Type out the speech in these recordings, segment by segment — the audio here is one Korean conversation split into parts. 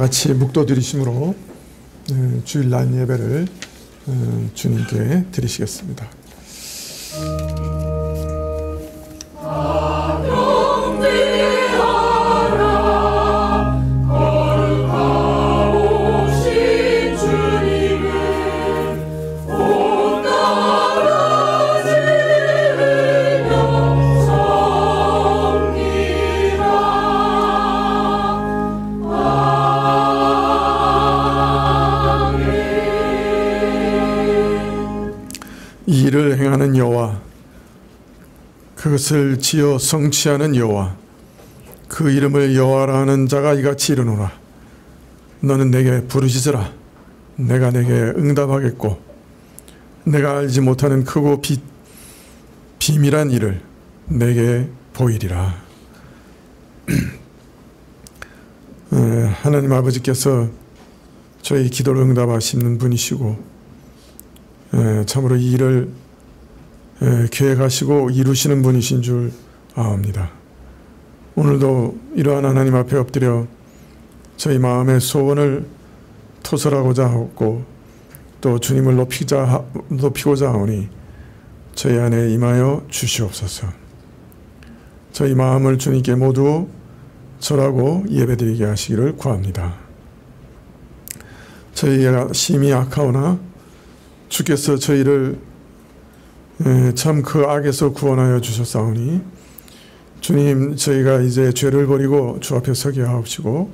같이 묵도드리심으로 주일날 예배를 주님께 드리시겠습니다. 이를 행하는 여호와, 그것을 지어 성취하는 여호와, 그 이름을 여호와라 하는 자가 이같이 이르노라. 너는 내게 부르짖으라. 내가 내게 응답하겠고 내가 알지 못하는 크고 비밀한 일을 내게 보이리라. 하나님 아버지께서 저희 기도를 응답하시는 분이시고 참으로 이 일을 계획하시고 이루시는 분이신 줄 아옵니다. 오늘도 이러한 하나님 앞에 엎드려 저희 마음의 소원을 토설하고자 하고 또 주님을 높이고자 하오니 저희 안에 임하여 주시옵소서. 저희 마음을 주님께 모두 절하고 예배드리게 하시기를 구합니다. 저희가 심히 악하오나 주께서 저희를 참 그 악에서 구원하여 주셨사오니 주님, 저희가 이제 죄를 버리고 주 앞에 서게 하옵시고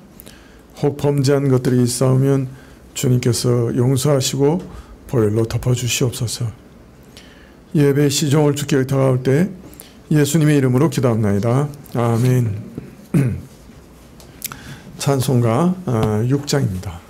혹 범죄한 것들이 있사오면 주님께서 용서하시고 보혈로 덮어주시옵소서. 예배 시종을 주께 다가올 때 예수님의 이름으로 기도합나이다. 아멘. 찬송가 6장입니다.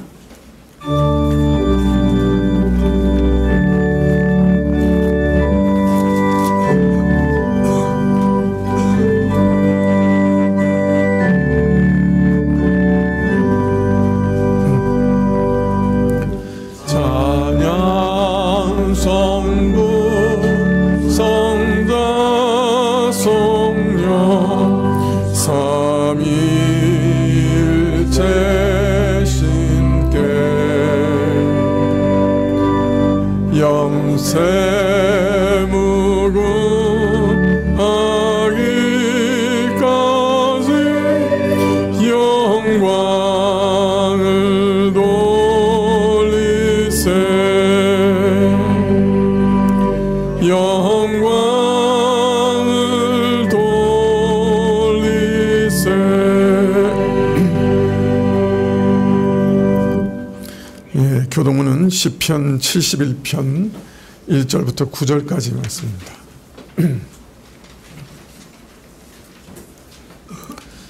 교동문은 시편 71편 1절부터 9절까지 말씀입니다.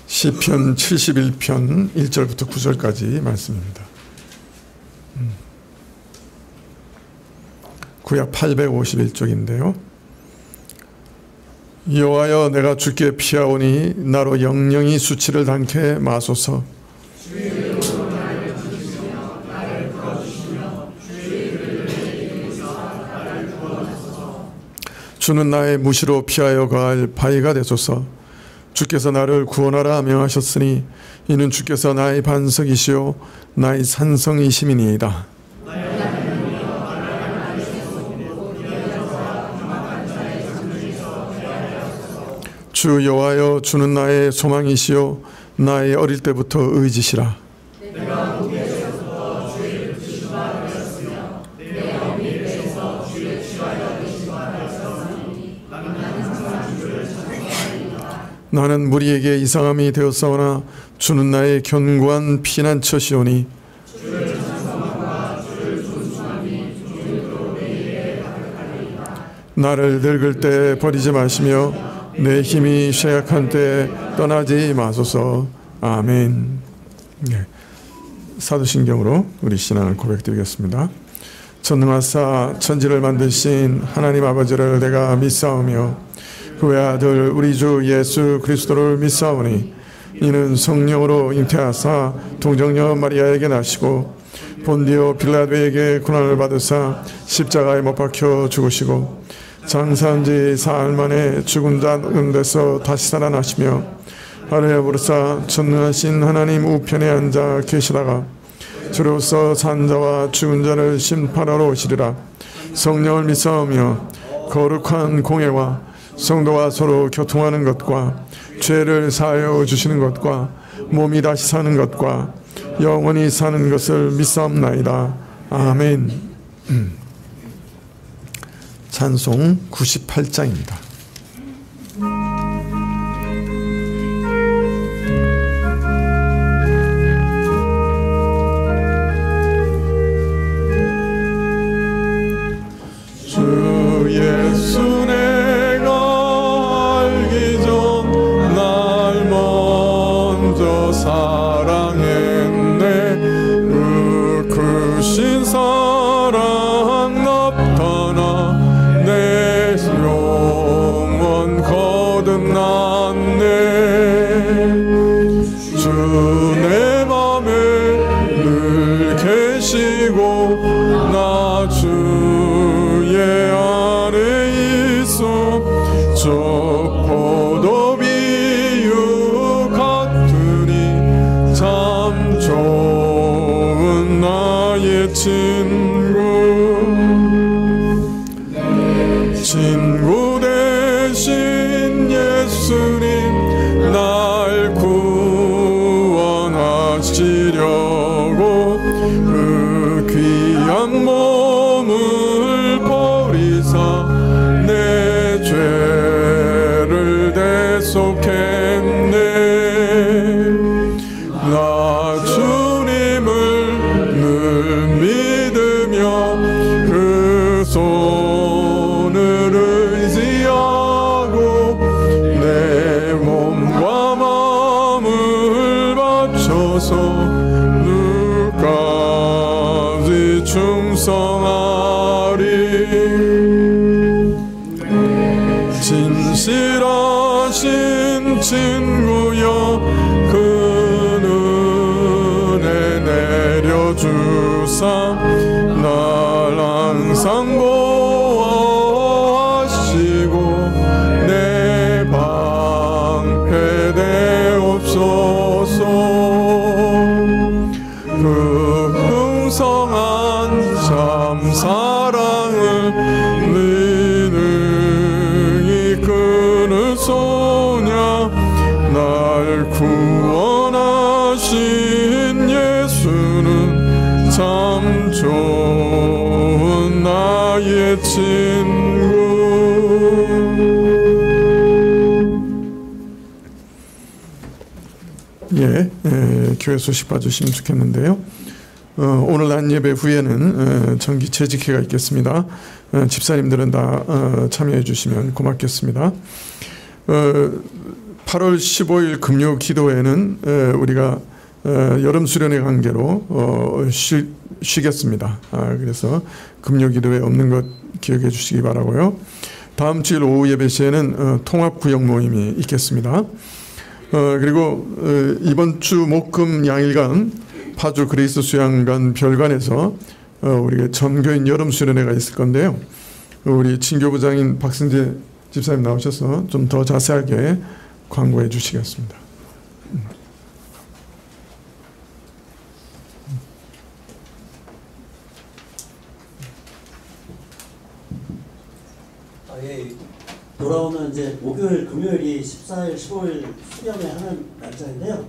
시편 71편 1절부터 9절까지 말씀입니다. 구약 851쪽인데요. 여호와여, 내가 주께 피하오니 나로 영영이 수치를 당케 마소서. 주는 나의 무시로 피하여 가할 바위가 되소서. 주께서 나를 구원하라 명하셨으니 이는 주께서 나의 반석이시요 나의 산성이심이니이다. 주 여호와여, 주는 나의 소망이시요 나의 어릴 때부터 의지시라. 나는 무리에게 이상함이 되었사오나 주는 나의 견고한 피난처시오니 나를 늙을 때 버리지 마시며 내 힘이 쇠약한 때 떠나지 마소서. 아멘. 네. 사도신경으로 우리 신앙을 고백드리겠습니다. 전능하사 천지를 만드신 하나님 아버지를 내가 믿사오며 그 외아들 우리 주 예수 그리스도를 믿사오니 이는 성령으로 잉태하사 동정녀 마리아에게 나시고 본디오 빌라도에게 고난을 받으사 십자가에 못 박혀 죽으시고 장사한 지 사흘 만에 죽은 자 가운데서 다시 살아나시며 하늘에 부르사 전능하신 하나님 우편에 앉아 계시다가 주로서 산자와 죽은 자를 심판하러 오시리라. 성령을 믿사오며 거룩한 공예와 성도와 서로 교통하는 것과 죄를 사하여 주시는 것과 몸이 다시 사는 것과 영원히 사는 것을 믿사옵나이다. 아멘. 찬송 98장입니다. 예수 내가 알기 전 날 먼저 사랑했네. 크신 사랑 나타나 내 영혼 거듭났네. 주 내 맘에 늘 계시고 나 주의 아래 있어. 저 포도비유 같으니 참 좋은 나의 친구 대신 예수님 날 구원하시려고 그 귀한 몸을 버리사 내 죄를 대속했네. 나 주님을 늘 믿으며 그 손을 의지하고 내 몸과 마음을 바쳐서 누까지 충성하리. 진실하신 친구여 그 눈에 내려주사 날 항상 보호하시고 내 방패 되옵소서. 그 풍성한 참 사랑을 능히 끊을 소냐. 날 구원하신 예수는 참 좋은 나의 친구. 교회 소식 봐주시면 좋겠는데요. 오늘 난 예배 후에는 정기 재직회가 있겠습니다. 집사님들은 다 참여해 주시면 고맙겠습니다. 8월 15일 금요 기도회는 우리가 여름 수련회 관계로 쉬겠습니다. 그래서 금요 기도회 없는 것 기억해 주시기 바라고요. 다음 주일 오후 예배 시에는 통합 구역 모임이 있겠습니다. 그리고 이번 주 목금 양일간 파주 그레이스 수양관 별관에서 우리가 전교인 여름 수련회가 있을 건데요. 우리 친교부장인 박승재 집사님 나오셔서 좀 더 자세하게 광고해 주시겠습니다. 돌아오는 이제 목요일, 금요일이 14일, 15일 수련회 하는 날짜인데요.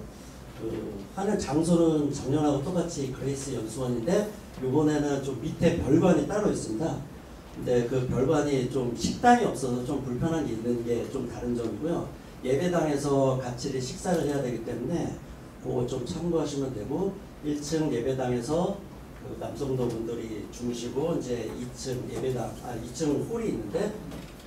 하는 장소는 작년하고 똑같이 그레이스 연수원인데 이번에는 좀 밑에 별관이 따로 있습니다. 근데 그 별관이 좀 식당이 없어서 좀 불편한 게 있는 게 좀 다른 점이고요. 예배당에서 같이 식사를 해야 되기 때문에 그거 좀 참고하시면 되고, 1층 예배당에서 그 남성도 분들이 주무시고 이제 2층 예배당, 2층 홀이 있는데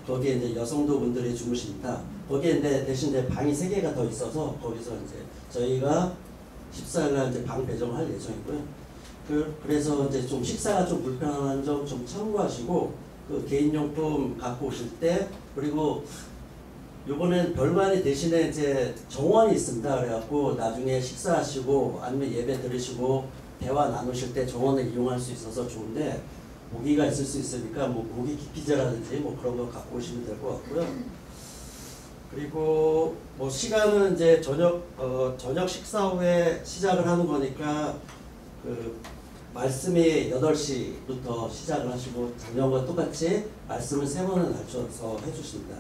거기에 이제 여성도 분들이 주무십니다. 거기에 이제 대신 방이 3개가 더 있어서 거기서 이제 저희가 14일날 이제 방 배정할 예정이고요. 그래서 이제 좀 식사가 좀 불편한 점 좀 참고하시고, 그 개인용품 갖고 오실 때, 그리고 요번엔 별관이 대신에 이제 정원이 있습니다. 그래갖고 나중에 식사하시고 아니면 예배 들으시고 대화 나누실 때 정원을 이용할 수 있어서 좋은데, 모기가 있을 수 있으니까 뭐 모기 기피제라든지 뭐 그런 거 갖고 오시면 될 것 같고요. 그리고 뭐 시간은 이제 저녁 식사 후에 시작을 하는 거니까 그 말씀이 8시부터 시작을 하시고 작년과 똑같이 말씀을 3번을 낮춰서 해주십니다.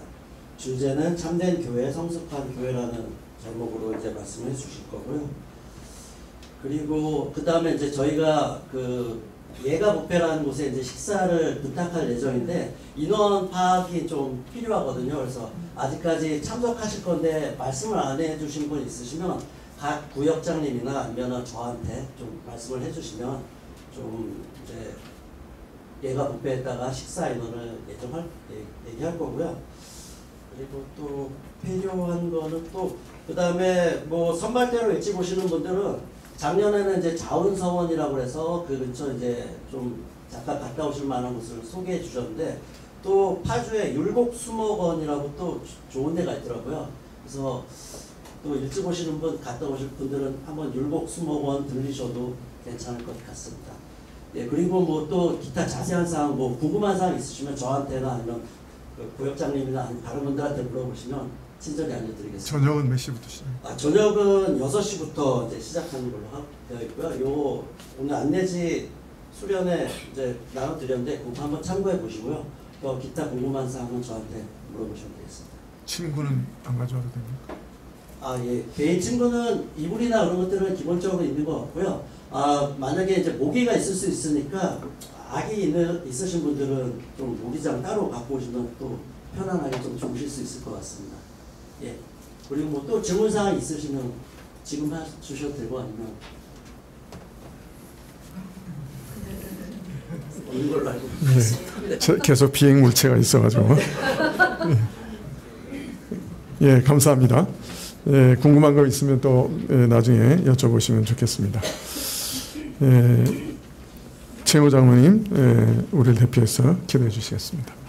주제는 참된 교회, 성숙한 교회라는 제목으로 이제 말씀을 해주실 거고요. 그리고 그 다음에 이제 저희가 그 예가 뷔페라는 곳에 이제 식사를 부탁할 예정인데 인원 파악이 좀 필요하거든요. 그래서 아직까지 참석하실 건데 말씀을 안 해주신 분 있으시면 각 구역장님이나 아니면 저한테 좀 말씀을 해주시면 좀 이제 예가 뷔페에다가 식사 인원을 얘기할 거고요. 그리고 또 필요한 거는 또 그 다음에 뭐 선발대로 일찍 오시는 분들은 작년에는 이제 자운서원이라고 해서 그 근처 이제 좀 잠깐 갔다 오실 만한 곳을 소개해 주셨는데 또 파주에 율곡수목원이라고 또 좋은 데가 있더라고요. 그래서 또 일찍 오시는 분 갔다 오실 분들은 한번 율곡수목원 들리셔도 괜찮을 것 같습니다. 예, 그리고 뭐 또 기타 자세한 사항 뭐 궁금한 사항 있으시면 저한테나 아니면 그 구역장님이나 다른 분들한테 물어보시면 친절히 알려드리겠습니다. 저녁은 몇 시부터 시작? 저녁은 6시부터 이제 시작하는 걸로 되어 있고요. 요 오늘 안내지 수련회 이제 나눠드렸는데 그거 한번 참고해 보시고요. 또 기타 궁금한 사항은 저한테 물어보시면 되겠습니다. 친구는 안 가져와도 됩니까? 예. 개인 친구는 이불이나 그런 것들은 기본적으로 있는 것 같고요. 만약에 이제 모기가 있을 수 있으니까 아기 있으신 분들은 좀 모기장 따로 갖고 오시면 또 편안하게 좀 주무실 수 있을 것 같습니다. 예. 그리고 뭐 또 질문사항 있으시면 지금 주셔도 되고 아니면 없는 걸로 알고 있습니다. 계속 비행 물체가 있어가지고. 예, 감사합니다. 예, 궁금한 거 있으면 또 나중에 여쭤보시면 좋겠습니다. 최호 장로님, 우리를 대표해서 기도해 주시겠습니다.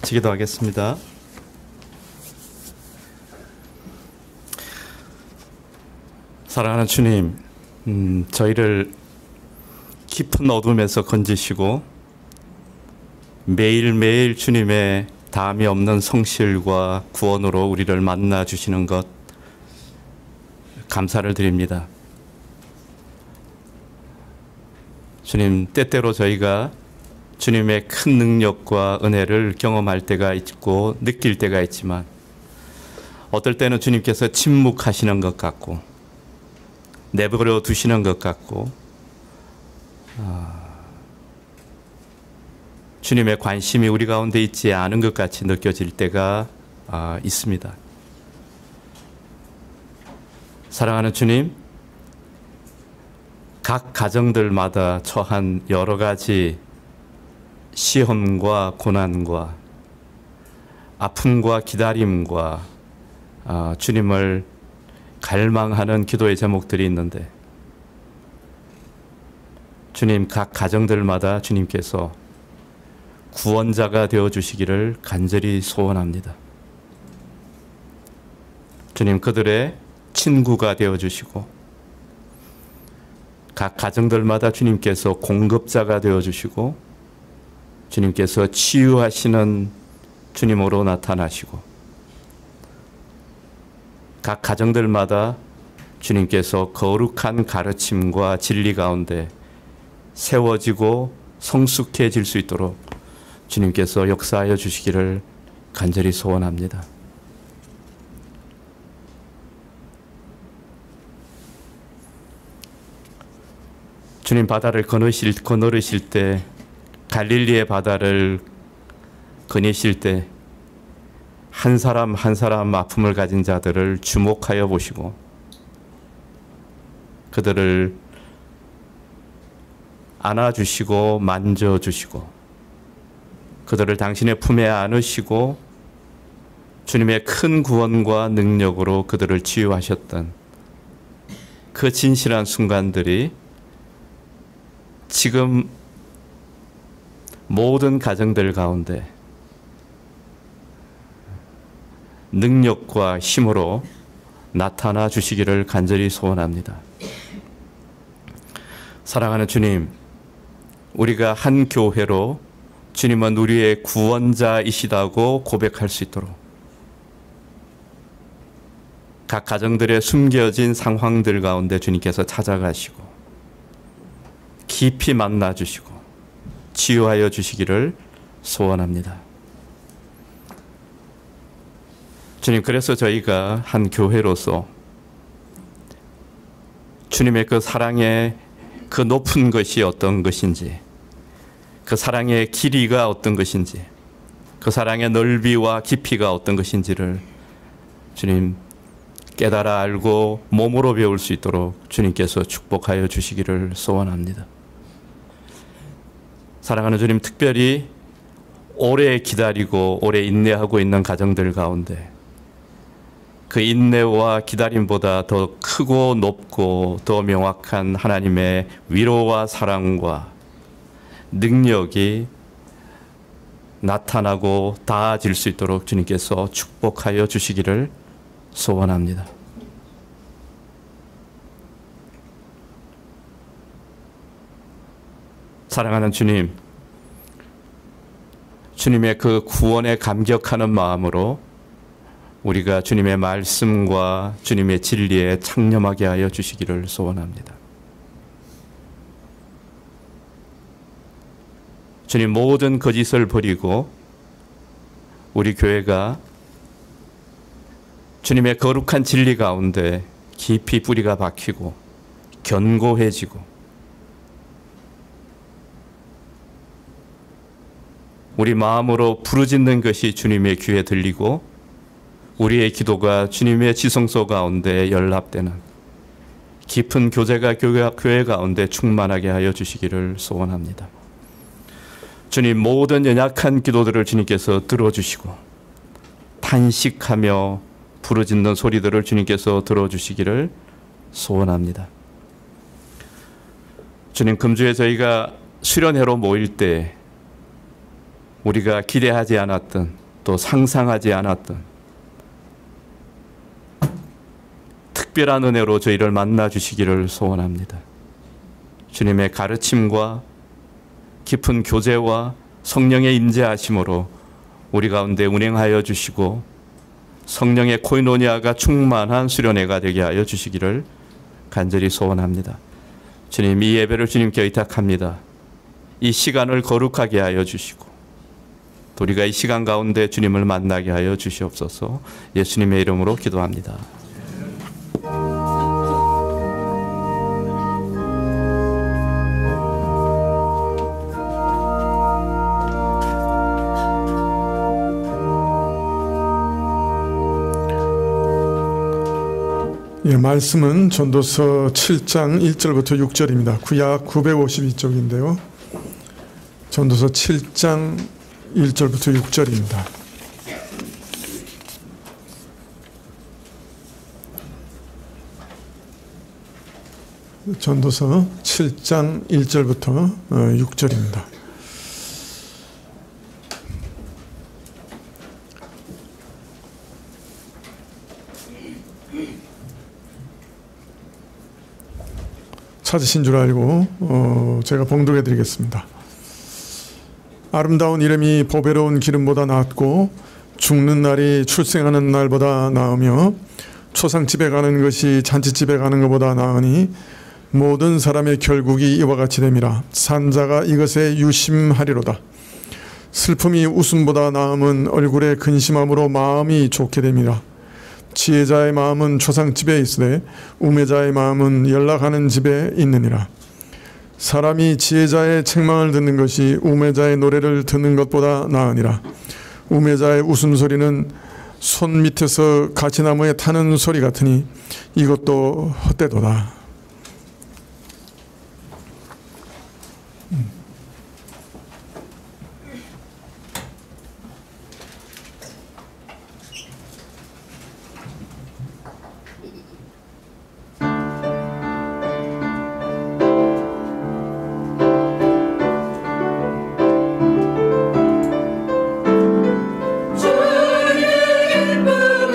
같이 기도하겠습니다. 사랑하는 주님, 저희를 깊은 어둠에서 건지시고 매일매일 주님의 다함이 없는 성실과 구원으로 우리를 만나 주시는 것 감사를 드립니다. 주님, 때때로 저희가 주님의 큰 능력과 은혜를 경험할 때가 있고 느낄 때가 있지만 어떨 때는 주님께서 침묵하시는 것 같고 내버려 두시는 것 같고 주님의 관심이 우리 가운데 있지 않은 것 같이 느껴질 때가 있습니다. 사랑하는 주님, 각 가정들마다 처한 여러 가지 시험과 고난과 아픔과 기다림과 주님을 갈망하는 기도의 제목들이 있는데 주님, 각 가정들마다 주님께서 구원자가 되어주시기를 간절히 소원합니다. 주님, 그들의 친구가 되어주시고 각 가정들마다 주님께서 공급자가 되어주시고 주님께서 치유하시는 주님으로 나타나시고 각 가정들마다 주님께서 거룩한 가르침과 진리 가운데 세워지고 성숙해질 수 있도록 주님께서 역사하여 주시기를 간절히 소원합니다. 주님, 바다를 거느리실 때, 갈릴리의 바다를 거니실 때 한 사람 한 사람 아픔을 가진 자들을 주목하여 보시고 그들을 안아주시고 만져주시고 그들을 당신의 품에 안으시고 주님의 큰 구원과 능력으로 그들을 치유하셨던 그 진실한 순간들이 지금 모든 가정들 가운데 능력과 힘으로 나타나 주시기를 간절히 소원합니다. 사랑하는 주님, 우리가 한 교회로 주님은 우리의 구원자이시다고 고백할 수 있도록 각 가정들의 숨겨진 상황들 가운데 주님께서 찾아가시고 깊이 만나주시고 치유하여 주시기를 소원합니다. 주님, 그래서 저희가 한 교회로서 주님의 그 사랑의 그 높은 것이 어떤 것인지, 그 사랑의 길이가 어떤 것인지, 그 사랑의 넓이와 깊이가 어떤 것인지를 주님 깨달아 알고 몸으로 배울 수 있도록 주님께서 축복하여 주시기를 소원합니다. 사랑하는 주님, 특별히 오래 기다리고 오래 인내하고 있는 가정들 가운데 그 인내와 기다림보다 더 크고 높고 더 명확한 하나님의 위로와 사랑과 능력이 나타나고 닿아질 수 있도록 주님께서 축복하여 주시기를 소원합니다. 사랑하는 주님, 주님의 그 구원에 감격하는 마음으로 우리가 주님의 말씀과 주님의 진리에 창념하게 하여 주시기를 소원합니다. 주님, 모든 거짓을 버리고 우리 교회가 주님의 거룩한 진리 가운데 깊이 뿌리가 박히고 견고해지고 우리 마음으로 부르짖는 것이 주님의 귀에 들리고 우리의 기도가 주님의 지성소 가운데 연합되는 깊은 교제가 교회 가운데 충만하게 하여 주시기를 소원합니다. 주님, 모든 연약한 기도들을 주님께서 들어주시고 탄식하며 부르짖는 소리들을 주님께서 들어주시기를 소원합니다. 주님, 금주에 저희가 수련회로 모일 때 우리가 기대하지 않았던 또 상상하지 않았던 특별한 은혜로 저희를 만나 주시기를 소원합니다. 주님의 가르침과 깊은 교제와 성령의 임재하심으로 우리 가운데 운행하여 주시고 성령의 코이노니아가 충만한 수련회가 되게 하여 주시기를 간절히 소원합니다. 주님, 이 예배를 주님께 의탁합니다. 이 시간을 거룩하게 하여 주시고 또 우리가 이 시간 가운데 주님을 만나게 하여 주시옵소서. 예수님의 이름으로 기도합니다. 예, 말씀은 전도서 7장 1절부터 6절입니다. 구약 952쪽인데요. 전도서 7장 1절부터 6절입니다. 전도서 7장 1절부터 6절입니다. 찾으신 줄 알고 제가 봉독해 드리겠습니다. 아름다운 이름이 보배로운 기름보다 낫고 죽는 날이 출생하는 날보다 나으며 초상집에 가는 것이 잔치집에 가는 것보다 나으니 모든 사람의 결국이 이와 같이 됨이라. 산자가 이것에 유심하리로다. 슬픔이 웃음보다 나음은 얼굴에 근심함으로 마음이 좋게 됨이라. 지혜자의 마음은 초상집에 있으되 우매자의 마음은 연락하는 집에 있느니라. 사람이 지혜자의 책망을 듣는 것이 우매자의 노래를 듣는 것보다 나으니라. 우매자의 웃음소리는 손 밑에서 가시나무에 타는 소리 같으니 이것도 헛되도다. 주를 기쁨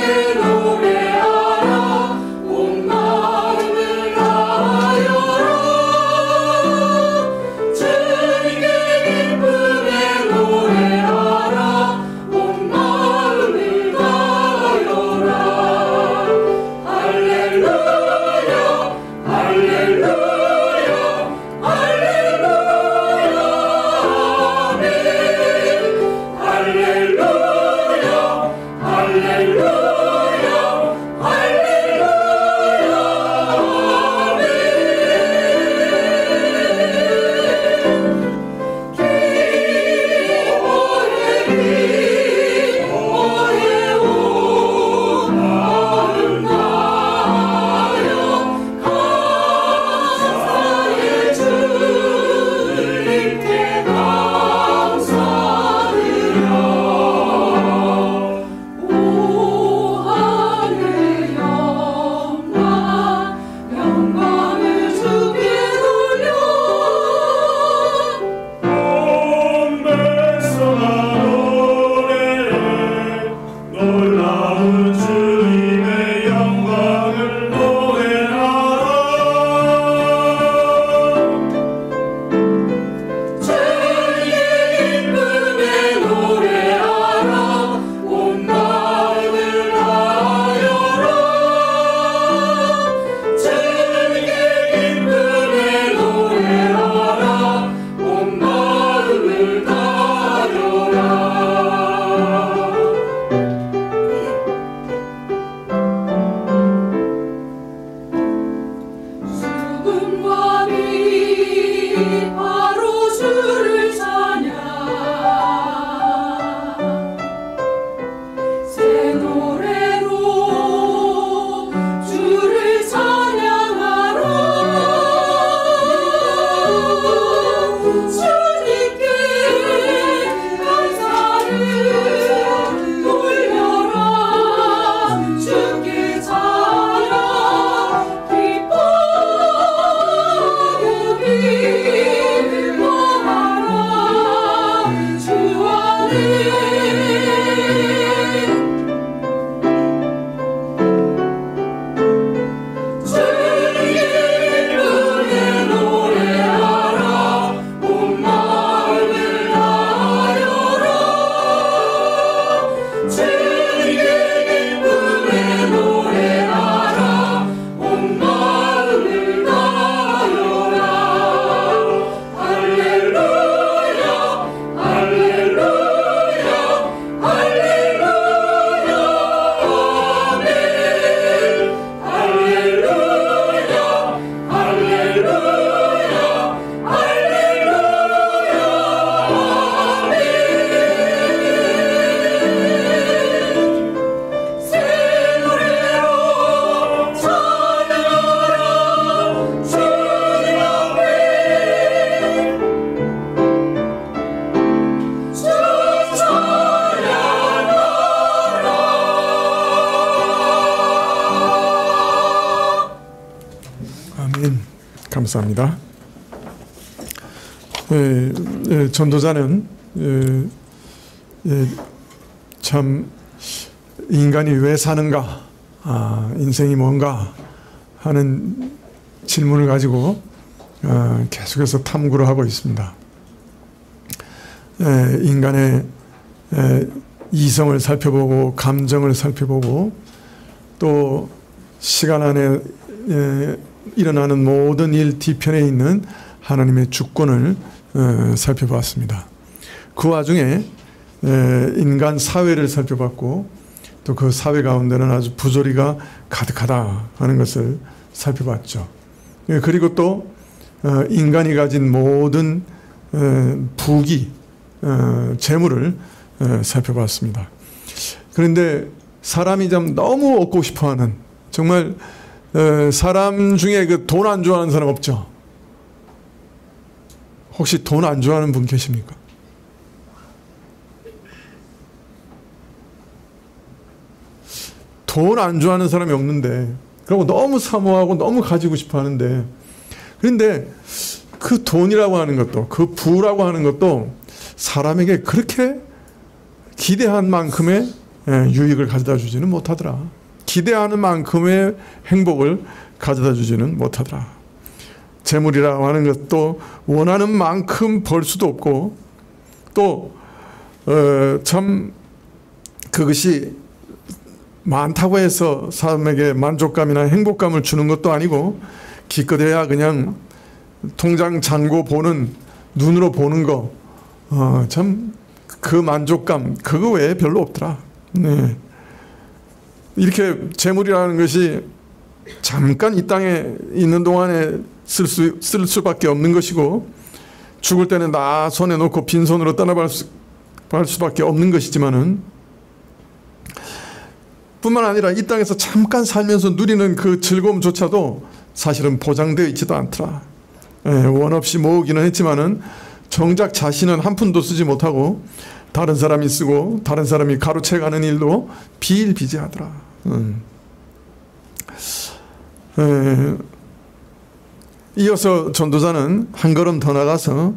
감사합니다. 전도자는 참 인간이 왜 사는가, 인생이 뭔가 하는 질문을 가지고 계속해서 탐구를 하고 있습니다. 인간의 이성을 살펴보고 감정을 살펴보고 또 시간 안에 일어나는 모든 일 뒤편에 있는 하나님의 주권을 살펴봤습니다. 그 와중에 인간 사회를 살펴봤고 또 그 사회 가운데는 아주 부조리가 가득하다 하는 것을 살펴봤죠. 그리고 또 인간이 가진 모든 부귀, 재물을 살펴봤습니다. 그런데 사람이 좀 너무 얻고 싶어하는, 정말 사람 중에 그 돈 안 좋아하는 사람 없죠? 혹시 돈 안 좋아하는 분 계십니까? 돈 안 좋아하는 사람이 없는데, 그리고 너무 사모하고 너무 가지고 싶어 하는데, 그런데 그 돈이라고 하는 것도, 그 부라고 하는 것도 사람에게 그렇게 기대한 만큼의 유익을 가져다 주지는 못하더라. 기대하는 만큼의 행복을 가져다 주지는 못하더라. 재물이라고 하는 것도 원하는 만큼 벌 수도 없고, 또 참 그것이 많다고 해서 사람에게 만족감이나 행복감을 주는 것도 아니고, 기껏해야 그냥 통장 잔고 보는, 눈으로 보는 거, 참 그 만족감, 그거 외에 별로 없더라. 네. 이렇게 재물이라는 것이 잠깐 이 땅에 있는 동안에 쓸 수밖에 없는 것이고, 죽을 때는 나 손에 놓고 빈손으로 떠나갈 수밖에 없는 것이지만은, 뿐만 아니라 이 땅에서 잠깐 살면서 누리는 그 즐거움조차도 사실은 보장되어 있지도 않더라. 원 없이 모으기는 했지만은 정작 자신은 한 푼도 쓰지 못하고 다른 사람이 쓰고 다른 사람이 가로채가는 일도 비일비재하더라. 이어서 전도자는 한 걸음 더 나가서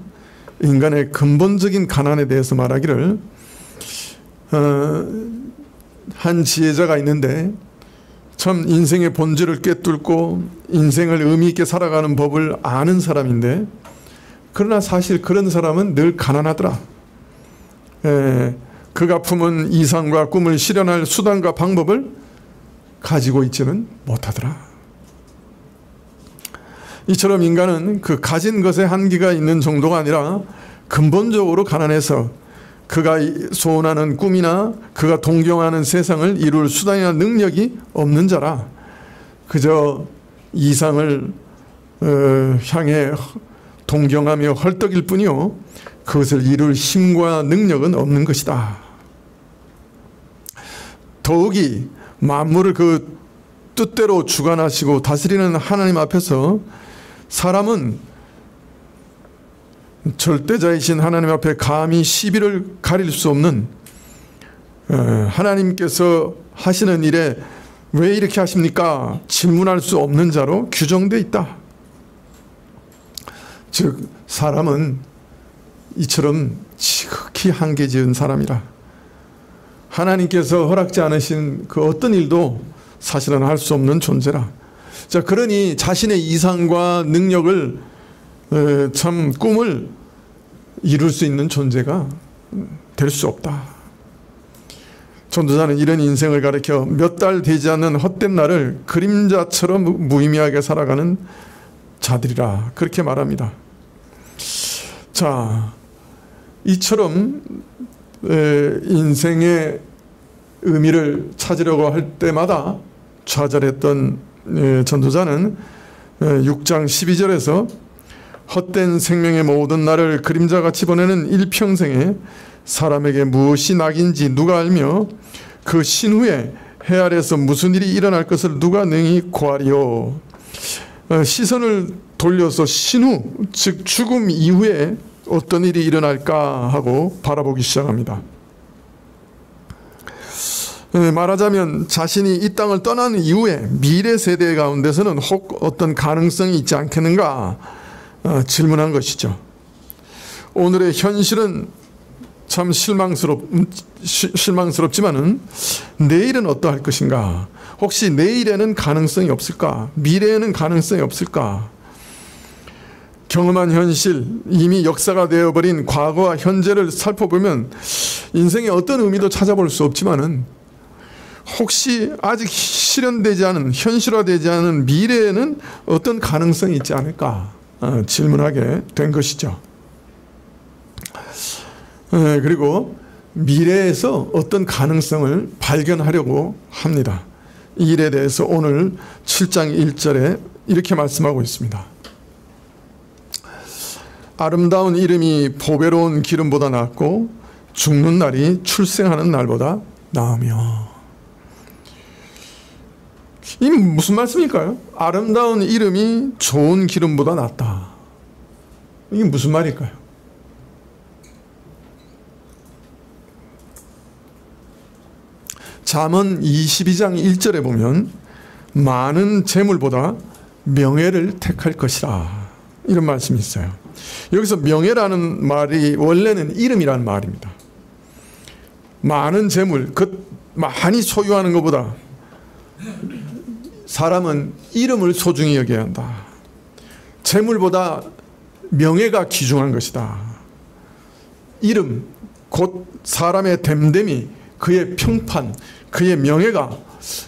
인간의 근본적인 가난에 대해서 말하기를, 한 지혜자가 있는데 참 인생의 본질을 꿰뚫고 인생을 의미 있게 살아가는 법을 아는 사람인데, 그러나 사실 그런 사람은 늘 가난하더라. 그가 품은 이상과 꿈을 실현할 수단과 방법을 가지고 있지는 못하더라. 이처럼 인간은 그 가진 것에 한계가 있는 정도가 아니라 근본적으로 가난해서 그가 소원하는 꿈이나 그가 동경하는 세상을 이룰 수단이나 능력이 없는 자라. 그저 이상을 향해 동경하며 헐떡일 뿐이요, 그것을 이룰 힘과 능력은 없는 것이다. 더욱이 만물을 그 뜻대로 주관하시고 다스리는 하나님 앞에서 사람은 절대자이신 하나님 앞에 감히 시비를 가릴 수 없는, 하나님께서 하시는 일에 왜 이렇게 하십니까? 질문할 수 없는 자로 규정되어 있다. 즉 사람은 이처럼 지극히 한계 지은 사람이라. 하나님께서 허락지 않으신 그 어떤 일도 사실은 할 수 없는 존재라. 자, 그러니 자신의 이상과 능력을, 참 꿈을 이룰 수 있는 존재가 될 수 없다. 전도자는 이런 인생을 가리켜 몇 달 되지 않는 헛된 날을 그림자처럼 무의미하게 살아가는 자들이라, 그렇게 말합니다. 자, 이처럼 인생의 의미를 찾으려고 할 때마다 좌절했던 전도자는 6장 12절에서 헛된 생명의 모든 날을 그림자같이 보내는 일평생에 사람에게 무엇이 낙인지 누가 알며 그 신후에 해 아래에서 무슨 일이 일어날 것을 누가 능히 고하리요. 시선을 돌려서 신후, 즉 죽음 이후에 어떤 일이 일어날까 하고 바라보기 시작합니다. 말하자면 자신이 이 땅을 떠난 이후에 미래 세대 가운데서는 혹 어떤 가능성이 있지 않겠는가 질문한 것이죠. 오늘의 현실은 참 실망스럽지만은 내일은 어떠할 것인가? 혹시 내일에는 가능성이 없을까? 미래에는 가능성이 없을까? 경험한 현실, 이미 역사가 되어버린 과거와 현재를 살펴보면 인생의 어떤 의미도 찾아볼 수 없지만은 혹시 아직 실현되지 않은, 현실화되지 않은 미래에는 어떤 가능성이 있지 않을까 질문하게 된 것이죠. 그리고 미래에서 어떤 가능성을 발견하려고 합니다. 이 일에 대해서 오늘 7장 1절에 이렇게 말씀하고 있습니다. 아름다운 이름이 보배로운 기름보다 낫고 죽는 날이 출생하는 날보다 나으며. 이 무슨 말씀일까요? 아름다운 이름이 좋은 기름보다 낫다. 이게 무슨 말일까요? 잠언 22장 1절에 보면 많은 재물보다 명예를 택할 것이라, 이런 말씀이 있어요. 여기서 명예라는 말이 원래는 이름이라는 말입니다. 많은 재물, 많이 소유하는 것보다 사람은 이름을 소중히 여겨야 한다. 재물보다 명예가 귀중한 것이다. 이름, 곧 사람의 됨됨이, 그의 평판, 그의 명예가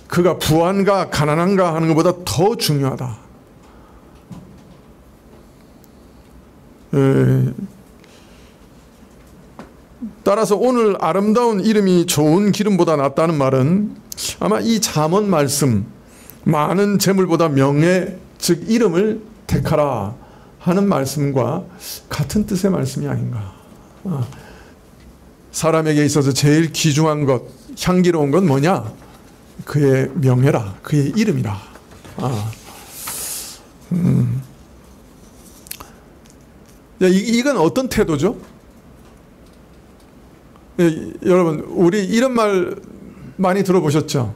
그가 부한가 가난한가 하는 것보다 더 중요하다. 따라서 오늘 아름다운 이름이 좋은 기름보다 낫다는 말은 아마 이 잠언 말씀, 많은 재물보다 명예, 즉 이름을 택하라 하는 말씀과 같은 뜻의 말씀이 아닌가. 사람에게 있어서 제일 귀중한 것, 향기로운 건 뭐냐? 그의 명예라, 그의 이름이라. 이건 어떤 태도죠? 여러분, 우리 이런 말 많이 들어보셨죠?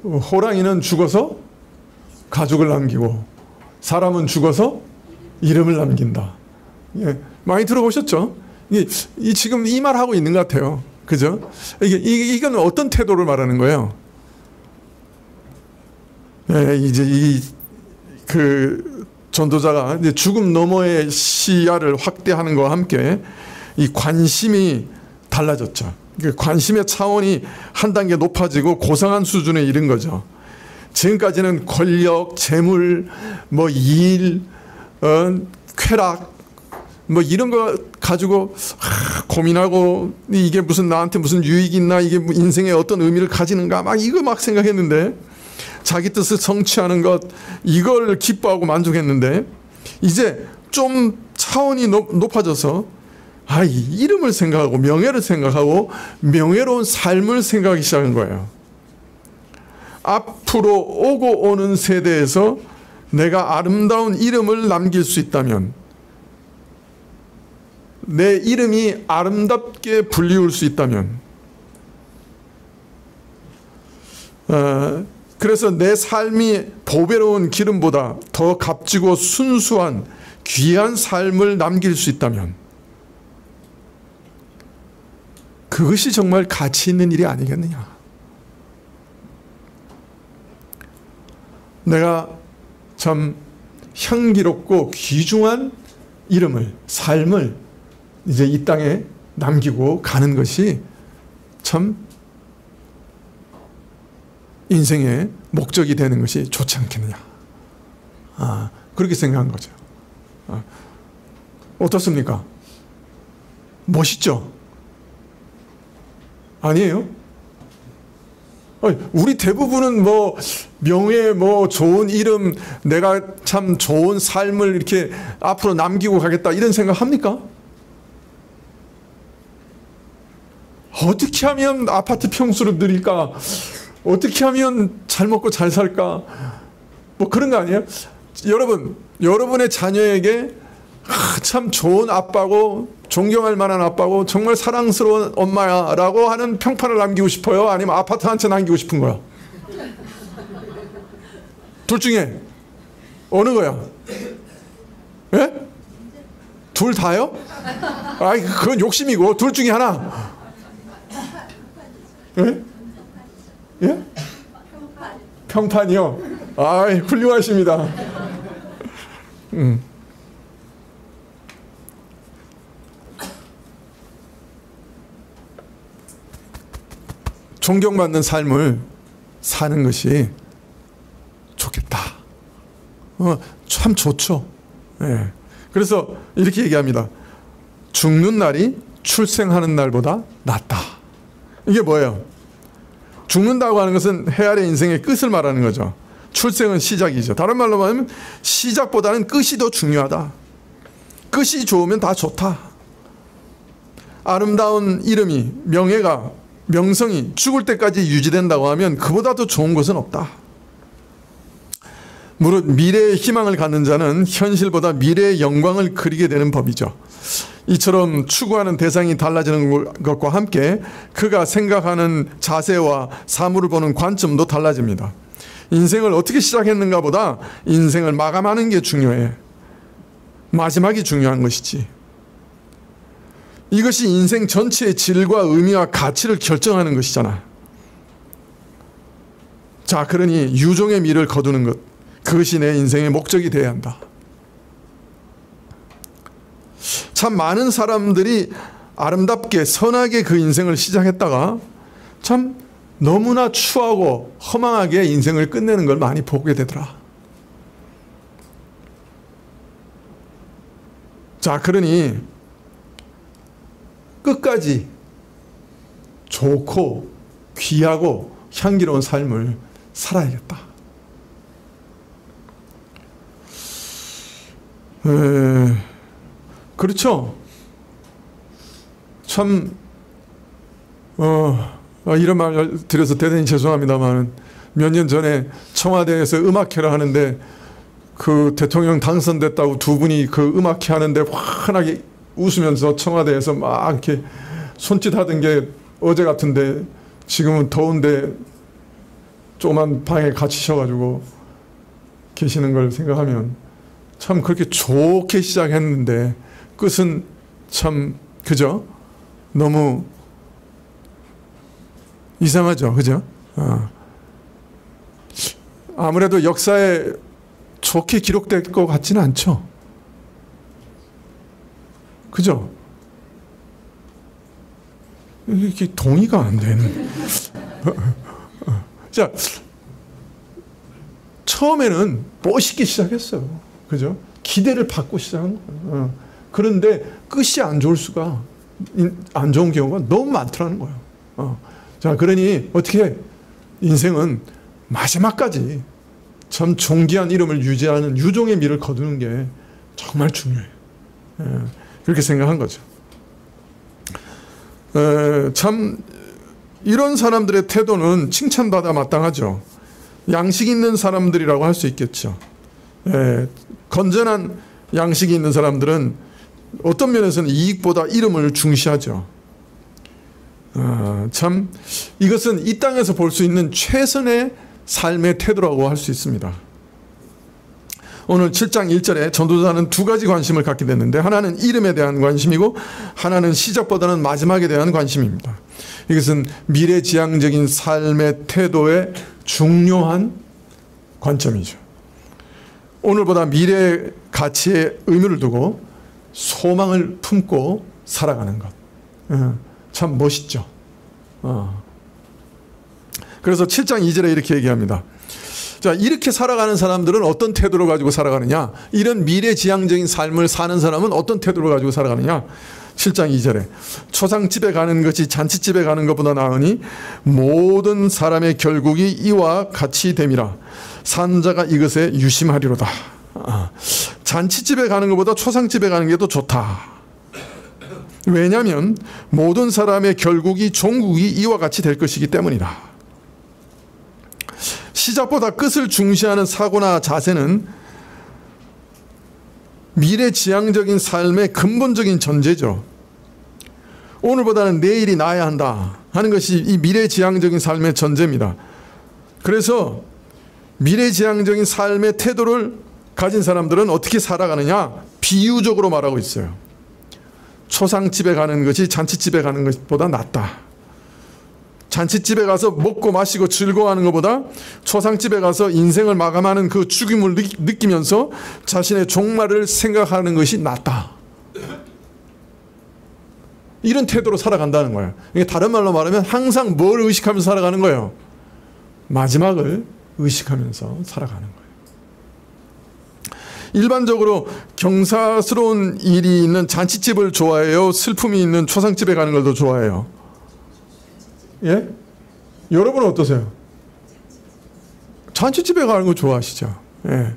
호랑이는 죽어서 가죽을 남기고 사람은 죽어서 이름을 남긴다. 많이 들어보셨죠? 지금 이 말 하고 있는 것 같아요. 그죠? 이건 어떤 태도를 말하는 거예요? 이제 전도자가 이제 죽음 너머의 시야를 확대하는 것과 함께 이 관심이 달라졌죠. 관심의 차원이 한 단계 높아지고 고상한 수준에 이른 거죠. 지금까지는 권력, 재물, 일, 쾌락, 이런 거 가지고 고민하고 이게 나한테 무슨 유익이 있나, 이게 인생에 어떤 의미를 가지는가 이거 생각했는데, 자기 뜻을 성취하는 것, 이걸 기뻐하고 만족했는데 이제 좀 차원이 높아져서 이름을 생각하고 명예를 생각하고 명예로운 삶을 생각하기 시작한 거예요. 앞으로 오고 오는 세대에서 내가 아름다운 이름을 남길 수 있다면, 내 이름이 아름답게 불리울 수 있다면, 그래서 내 삶이 보배로운 기름보다 더 값지고 순수한 귀한 삶을 남길 수 있다면, 그것이 정말 가치 있는 일이 아니겠느냐. 내가 참 향기롭고 귀중한 이름을, 삶을 이제 이 땅에 남기고 가는 것이 참 인생의 목적이 되는 것이 좋지 않겠느냐. 그렇게 생각한 거죠. 어떻습니까? 멋있죠? 아니에요? 우리 대부분은 명예, 좋은 이름, 내가 참 좋은 삶을 이렇게 앞으로 남기고 가겠다, 이런 생각 합니까? 어떻게 하면 아파트 평수를 늘릴까? 어떻게 하면 잘 먹고 잘 살까? 그런 거 여러분, 여러분의 자녀에게 참 좋은 아빠고 존경할 만한 아빠고 정말 사랑스러운 엄마야 라고 하는 평판을 남기고 싶어요? 아니면 아파트 한 채 남기고 싶은 거야? 둘 중에 어느 거야? 예? 둘 다요? 아이, 그건 욕심이고 둘 중에 하나. 예? 예? 평판이요? 아이, 훌륭하십니다. 존경받는 삶을 사는 것이 좋겠다. 참 좋죠. 예. 그래서 이렇게 얘기합니다. 죽는 날이 출생하는 날보다 낫다. 이게 뭐예요? 죽는다고 하는 것은 해 아래 인생의 끝을 말하는 거죠. 출생은 시작이죠. 다른 말로 말하면 시작보다는 끝이 더 중요하다. 끝이 좋으면 다 좋다. 아름다운 이름이, 명예가, 명성이 죽을 때까지 유지된다고 하면 그보다 더 좋은 것은 없다. 무릇 미래의 희망을 갖는 자는 현실보다 미래의 영광을 그리게 되는 법이죠. 이처럼 추구하는 대상이 달라지는 것과 함께 그가 생각하는 자세와 사물을 보는 관점도 달라집니다. 인생을 어떻게 시작했는가 보다 인생을 마감하는 게 중요해. 마지막이 중요한 것이지. 이것이 인생 전체의 질과 의미와 가치를 결정하는 것이잖아. 자, 그러니 유종의 미를 거두는 것, 그것이 내 인생의 목적이 되어야 한다. 참 많은 사람들이 아름답게 선하게 그 인생을 시작했다가 참 너무나 추하고 허망하게 인생을 끝내는 걸 많이 보게 되더라. 자, 그러니 끝까지 좋고 귀하고 향기로운 삶을 살아야겠다. 그렇죠. 참 이런 말 드려서 대단히 죄송합니다만 몇 년 전에 청와대에서 음악회를 하는데 그 대통령 당선됐다고 두 분이 그 음악회 하는데 환하게 웃으면서 청와대에서 막 이렇게 손짓하던 게 어제 같은데 지금은 더운데 조그만 방에 갇히셔가지고 계시는 걸 생각하면 참 그렇게 좋게 시작했는데 끝은 참 그죠? 너무 이상하죠, 그죠? 아무래도 역사에 좋게 기록될 것 같지는 않죠. 그죠? 이게 동의가 안 되는. 자, 처음에는 멋있게 시작했어요. 그죠? 기대를 받고 시작한 거예요. 그런데 끝이 안 좋을 수가, 안 좋은 경우가 너무 많더라는 거예요. 자, 그러니 어떻게 인생은 마지막까지 참 존귀한 이름을 유지하는 유종의 미를 거두는 게 정말 중요해요. 그렇게 생각한 거죠. 참 이런 사람들의 태도는 칭찬받아 마땅하죠. 양식 있는 사람들이라고 할 수 있겠죠. 건전한 양식이 있는 사람들은 어떤 면에서는 이익보다 이름을 중시하죠. 참 이것은 이 땅에서 볼 수 있는 최선의 삶의 태도라고 할 수 있습니다. 오늘 7장 1절에 전도자는 두 가지 관심을 갖게 됐는데 하나는 이름에 대한 관심이고 하나는 시작보다는 마지막에 대한 관심입니다. 이것은 미래지향적인 삶의 태도의 중요한 관점이죠. 오늘보다 미래의 가치에 의미를 두고 소망을 품고 살아가는 것. 참 멋있죠. 그래서 7장 2절에 이렇게 얘기합니다. 자, 이렇게 살아가는 사람들은 어떤 태도를 가지고 살아가느냐? 이런 미래지향적인 삶을 사는 사람은 어떤 태도를 가지고 살아가느냐? 7장 2절에 초상집에 가는 것이 잔치집에 가는 것보다 나으니 모든 사람의 결국이 이와 같이 됨이라. 산자가 이것에 유심하리로다. 잔치집에 가는 것보다 초상집에 가는 게 더 좋다. 왜냐하면 모든 사람의 결국이 종국이 이와 같이 될 것이기 때문이다. 시작보다 끝을 중시하는 사고나 자세는 미래지향적인 삶의 근본적인 전제죠. 오늘보다는 내일이 나아야 한다 하는 것이 이 미래지향적인 삶의 전제입니다. 그래서 미래지향적인 삶의 태도를 가진 사람들은 어떻게 살아가느냐? 비유적으로 말하고 있어요. 초상집에 가는 것이 잔치집에 가는 것보다 낫다. 잔치집에 가서 먹고 마시고 즐거워하는 것보다 초상집에 가서 인생을 마감하는 그 죽임을 느끼면서 자신의 종말을 생각하는 것이 낫다. 이런 태도로 살아간다는 거예요. 다른 말로 말하면 항상 뭘 의식하면서 살아가는 거예요? 마지막을 의식하면서 살아가는 거예요. 일반적으로 경사스러운 일이 있는 잔치집을 좋아해요? 슬픔이 있는 초상집에 가는 걸 더 좋아해요? 예? 여러분은 어떠세요? 잔치집에 가는 거 좋아하시죠? 예.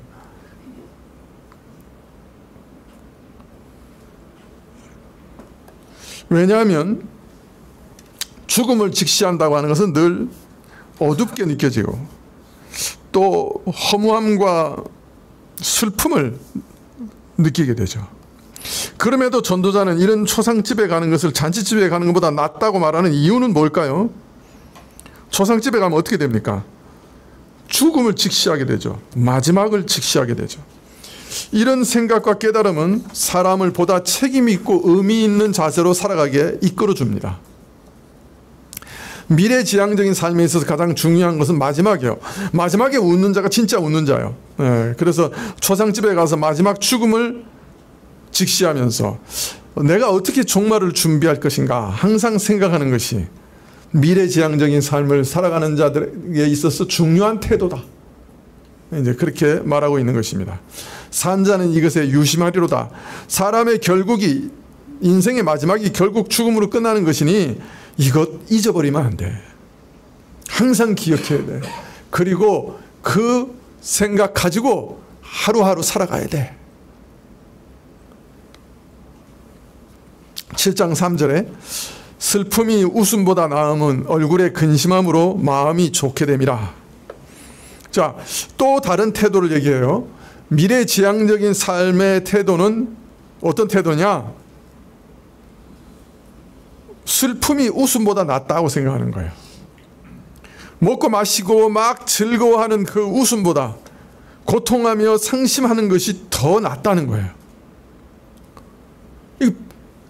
왜냐하면 죽음을 직시한다고 하는 것은 늘 어둡게 느껴지고 또 허무함과 슬픔을 느끼게 되죠. 그럼에도 전도자는 이런 초상집에 가는 것을 잔치집에 가는 것보다 낫다고 말하는 이유는 뭘까요? 초상집에 가면 어떻게 됩니까? 죽음을 직시하게 되죠. 마지막을 직시하게 되죠. 이런 생각과 깨달음은 사람을 보다 책임 있고 의미 있는 자세로 살아가게 이끌어줍니다. 미래지향적인 삶에 있어서 가장 중요한 것은 마지막이에요. 마지막에 웃는 자가 진짜 웃는 자예요. 그래서 초상집에 가서 마지막 죽음을 직시하면서 내가 어떻게 종말을 준비할 것인가 항상 생각하는 것이 미래지향적인 삶을 살아가는 자들에게 있어서 중요한 태도다. 이제 그렇게 말하고 있는 것입니다. 산 자는 이것에 유심하리로다. 사람의 결국이 인생의 마지막이 결국 죽음으로 끝나는 것이니 이것 잊어버리면 안 돼. 항상 기억해야 돼. 그리고 그 생각 가지고 하루하루 살아가야 돼. 7장 3절에 슬픔이 웃음보다 나음은 얼굴에 근심함으로 마음이 좋게 됨이라. 자, 또 다른 태도를 얘기해요. 미래지향적인 삶의 태도는 어떤 태도냐? 슬픔이 웃음보다 낫다고 생각하는 거예요. 먹고 마시고 막 즐거워하는 그 웃음보다 고통하며 상심하는 것이 더 낫다는 거예요. 이거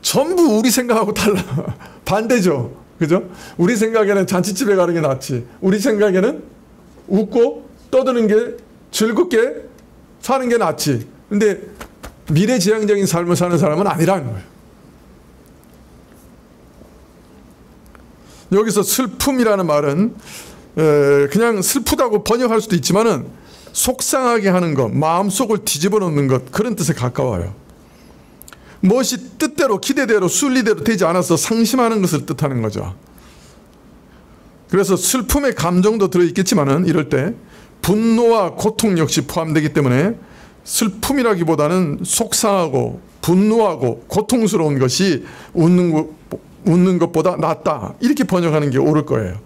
전부 우리 생각하고 달라. 반대죠. 그죠? 우리 생각에는 잔치집에 가는 게 낫지. 우리 생각에는 웃고 떠드는 게 즐겁게 사는 게 낫지. 근데 미래지향적인 삶을 사는 사람은 아니라는 거예요. 여기서 슬픔이라는 말은 그냥 슬프다고 번역할 수도 있지만은 속상하게 하는 것, 마음속을 뒤집어 놓는 것, 그런 뜻에 가까워요. 무엇이 뜻대로 기대대로 순리대로 되지 않아서 상심하는 것을 뜻하는 거죠. 그래서 슬픔의 감정도 들어있겠지만은 이럴 때 분노와 고통 역시 포함되기 때문에 슬픔이라기보다는 속상하고 분노하고 고통스러운 것이 웃는 것보다 낫다. 이렇게 번역하는 게 옳을 거예요.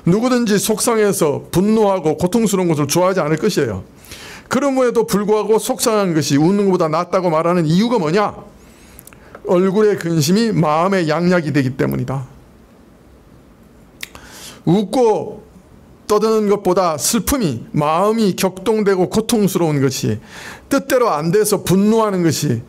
누구든지 속상해서 분노하고 고통스러운 것을 좋아하지 않을 것이에요. 그럼에도 불구하고 속상한 것이 웃는 것보다 낫다고 말하는 이유가 뭐냐? 얼굴의 근심이 마음의 양약이 되기 때문이다. 웃고 떠드는 것보다 슬픔이 마음이 격동되고 고통스러운 것이 뜻대로 안 돼서 분노하는 것이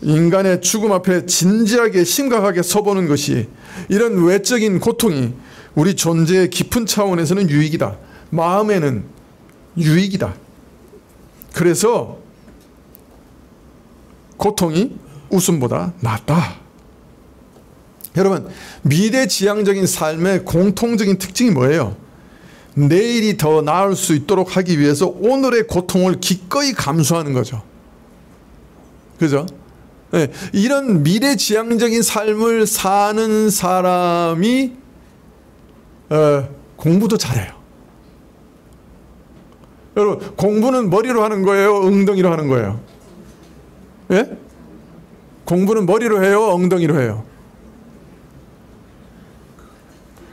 인간의 죽음 앞에 진지하게 심각하게 서보는 것이 이런 외적인 고통이 우리 존재의 깊은 차원에서는 유익이다. 마음에는 유익이다. 그래서 고통이 웃음보다 낫다. 여러분, 미래지향적인 삶의 공통적인 특징이 뭐예요? 내일이 더 나을 수 있도록 하기 위해서 오늘의 고통을 기꺼이 감수하는 거죠. 그죠? 네, 이런 미래지향적인 삶을 사는 사람이 공부도 잘해요. 여러분, 공부는 머리로 하는 거예요? 엉덩이로 하는 거예요? 예? 공부는 머리로 해요? 엉덩이로 해요?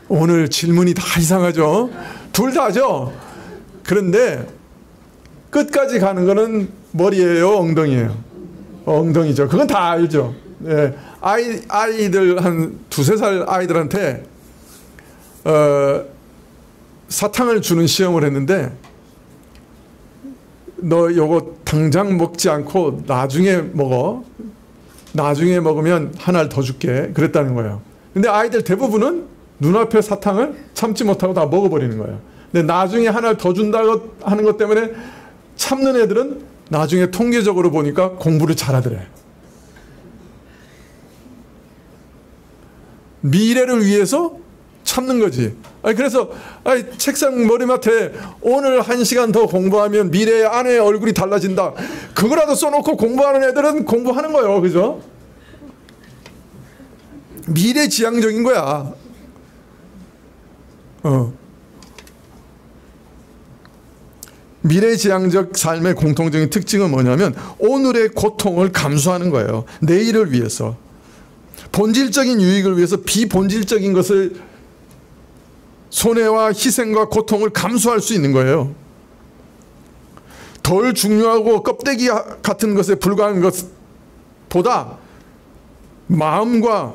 오늘 질문이 다 이상하죠? 둘 다죠? 그런데 끝까지 가는 거는 머리예요? 엉덩이예요? 엉덩이죠. 그건 다 알죠. 예. 아이들 한 2-3살 아이들한테 사탕을 주는 시험을 했는데 너 요거 당장 먹지 않고 나중에 먹어. 나중에 먹으면 하나를 더 줄게. 그랬다는 거예요. 근데 아이들 대부분은 눈앞에 사탕을 참지 못하고 다 먹어버리는 거예요. 근데 나중에 하나를 더 준다고 하는 것 때문에 참는 애들은 나중에 통계적으로 보니까 공부를 잘하더래. 미래를 위해서 참는 거지. 그래서 책상 머리맡에 오늘 1시간 더 공부하면 미래의 아내의 얼굴이 달라진다. 그거라도 써놓고 공부하는 애들은 공부하는 거예요. 그죠? 미래지향적인 거야. 미래지향적 삶의 공통적인 특징은 뭐냐면 오늘의 고통을 감수하는 거예요. 내일을 위해서. 본질적인 유익을 위해서 비본질적인 것을 손해와 희생과 고통을 감수할 수 있는 거예요. 덜 중요하고 껍데기 같은 것에 불과한 것보다 마음과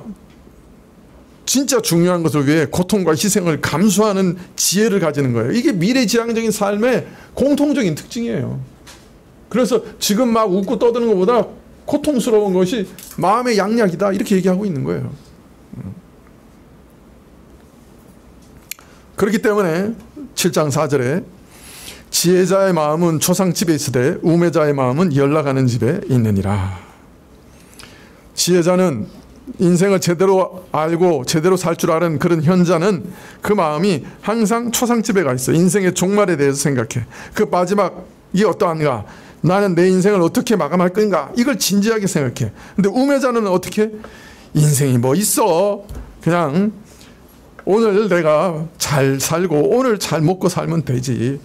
진짜 중요한 것을 위해 고통과 희생을 감수하는 지혜를 가지는 거예요. 이게 미래지향적인 삶의 공통적인 특징이에요. 그래서 지금 막 웃고 떠드는 것보다 고통스러운 것이 마음의 양약이다 이렇게 얘기하고 있는 거예요. 그렇기 때문에 7장 4절에 지혜자의 마음은 초상집에 있으되 우매자의 마음은 연락하는 집에 있느니라. 지혜자는 인생을 제대로 알고 제대로 살 줄 아는 그런 현자는 그 마음이 항상 초상집에 가 있어. 인생의 종말에 대해서 생각해. 그 마지막이 어떠한가? 나는 내 인생을 어떻게 마감할 건가? 이걸 진지하게 생각해. 근데 우매자는 어떻게? 인생이 뭐 있어. 그냥 오늘 내가 잘 살고 오늘 잘 먹고 살면 되지.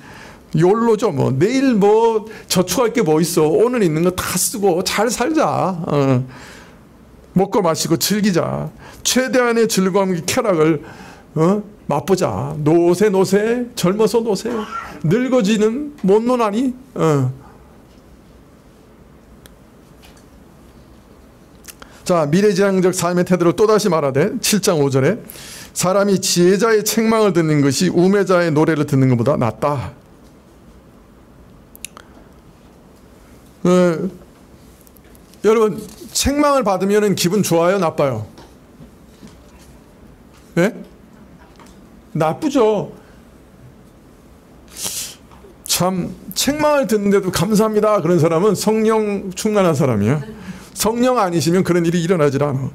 욜로죠. 뭐 내일 뭐 저축할 게 뭐 있어. 오늘 있는 거 다 쓰고 잘 살자. 먹고 마시고 즐기자. 최대한의 즐거움과 쾌락을 맛보자. 노세 젊어서 노세. 늙어지는 못 노나니. 자, 미래지향적 삶의 태도를 또다시 말하되 7장 5절에 사람이 지혜자의 책망을 듣는 것이 우매자의 노래를 듣는 것보다 낫다. 여러분 책망을 받으면 기분 좋아요? 나빠요? 네? 나쁘죠. 참 책망을 듣는데도 감사합니다 그런 사람은 성령 충만한 사람이에요. 성령 아니시면 그런 일이 일어나질 않아.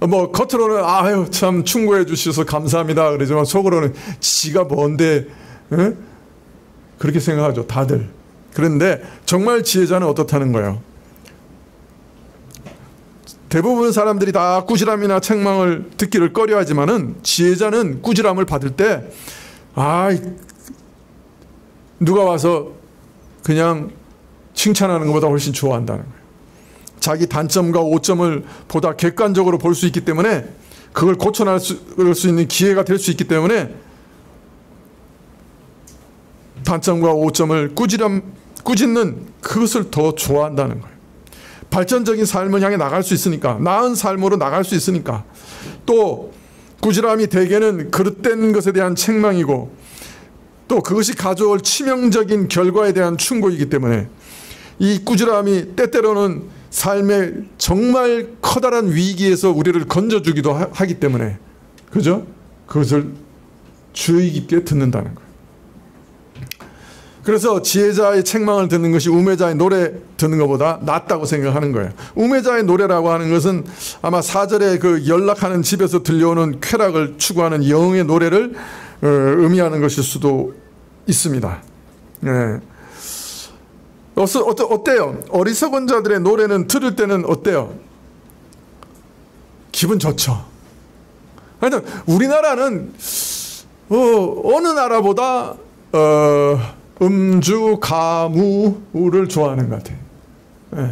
뭐 겉으로는 아유 참 충고해 주셔서 감사합니다 그러지만 속으로는 지가 뭔데 그렇게 생각하죠 다들. 그런데 정말 지혜자는 어떻다는 거예요? 대부분 사람들이 다 꾸지람이나 책망을 듣기를 꺼려하지만은 지혜자는 꾸지람을 받을 때 누가 와서 그냥 칭찬하는 것보다 훨씬 좋아한다는 거예요. 자기 단점과 오점을 보다 객관적으로 볼 수 있기 때문에 그걸 고쳐낼 수 있는 기회가 될 수 있기 때문에 단점과 오점을 꾸짖는 그것을 더 좋아한다는 거예요. 발전적인 삶을 향해 나갈 수 있으니까, 나은 삶으로 나갈 수 있으니까. 또 꾸지람이 대개는 그릇된 것에 대한 책망이고 또 그것이 가져올 치명적인 결과에 대한 충고이기 때문에 이 꾸지람이 때때로는 삶의 정말 커다란 위기에서 우리를 건져주기도 하기 때문에 그죠? 그것을 주의 깊게 듣는다는 거예요. 그래서 지혜자의 책망을 듣는 것이 우매자의 노래 듣는 것보다 낫다고 생각하는 거예요. 우매자의 노래라고 하는 것은 아마 4절에 그 연락하는 집에서 들려오는 쾌락을 추구하는 영의 노래를 의미하는 것일 수도 있습니다. 네. 어때요? 어리석은 자들의 노래는 들을 때는 어때요? 기분 좋죠. 하여튼 우리나라는 어느 나라보다 음주, 가무를 좋아하는 것 같아요. 네.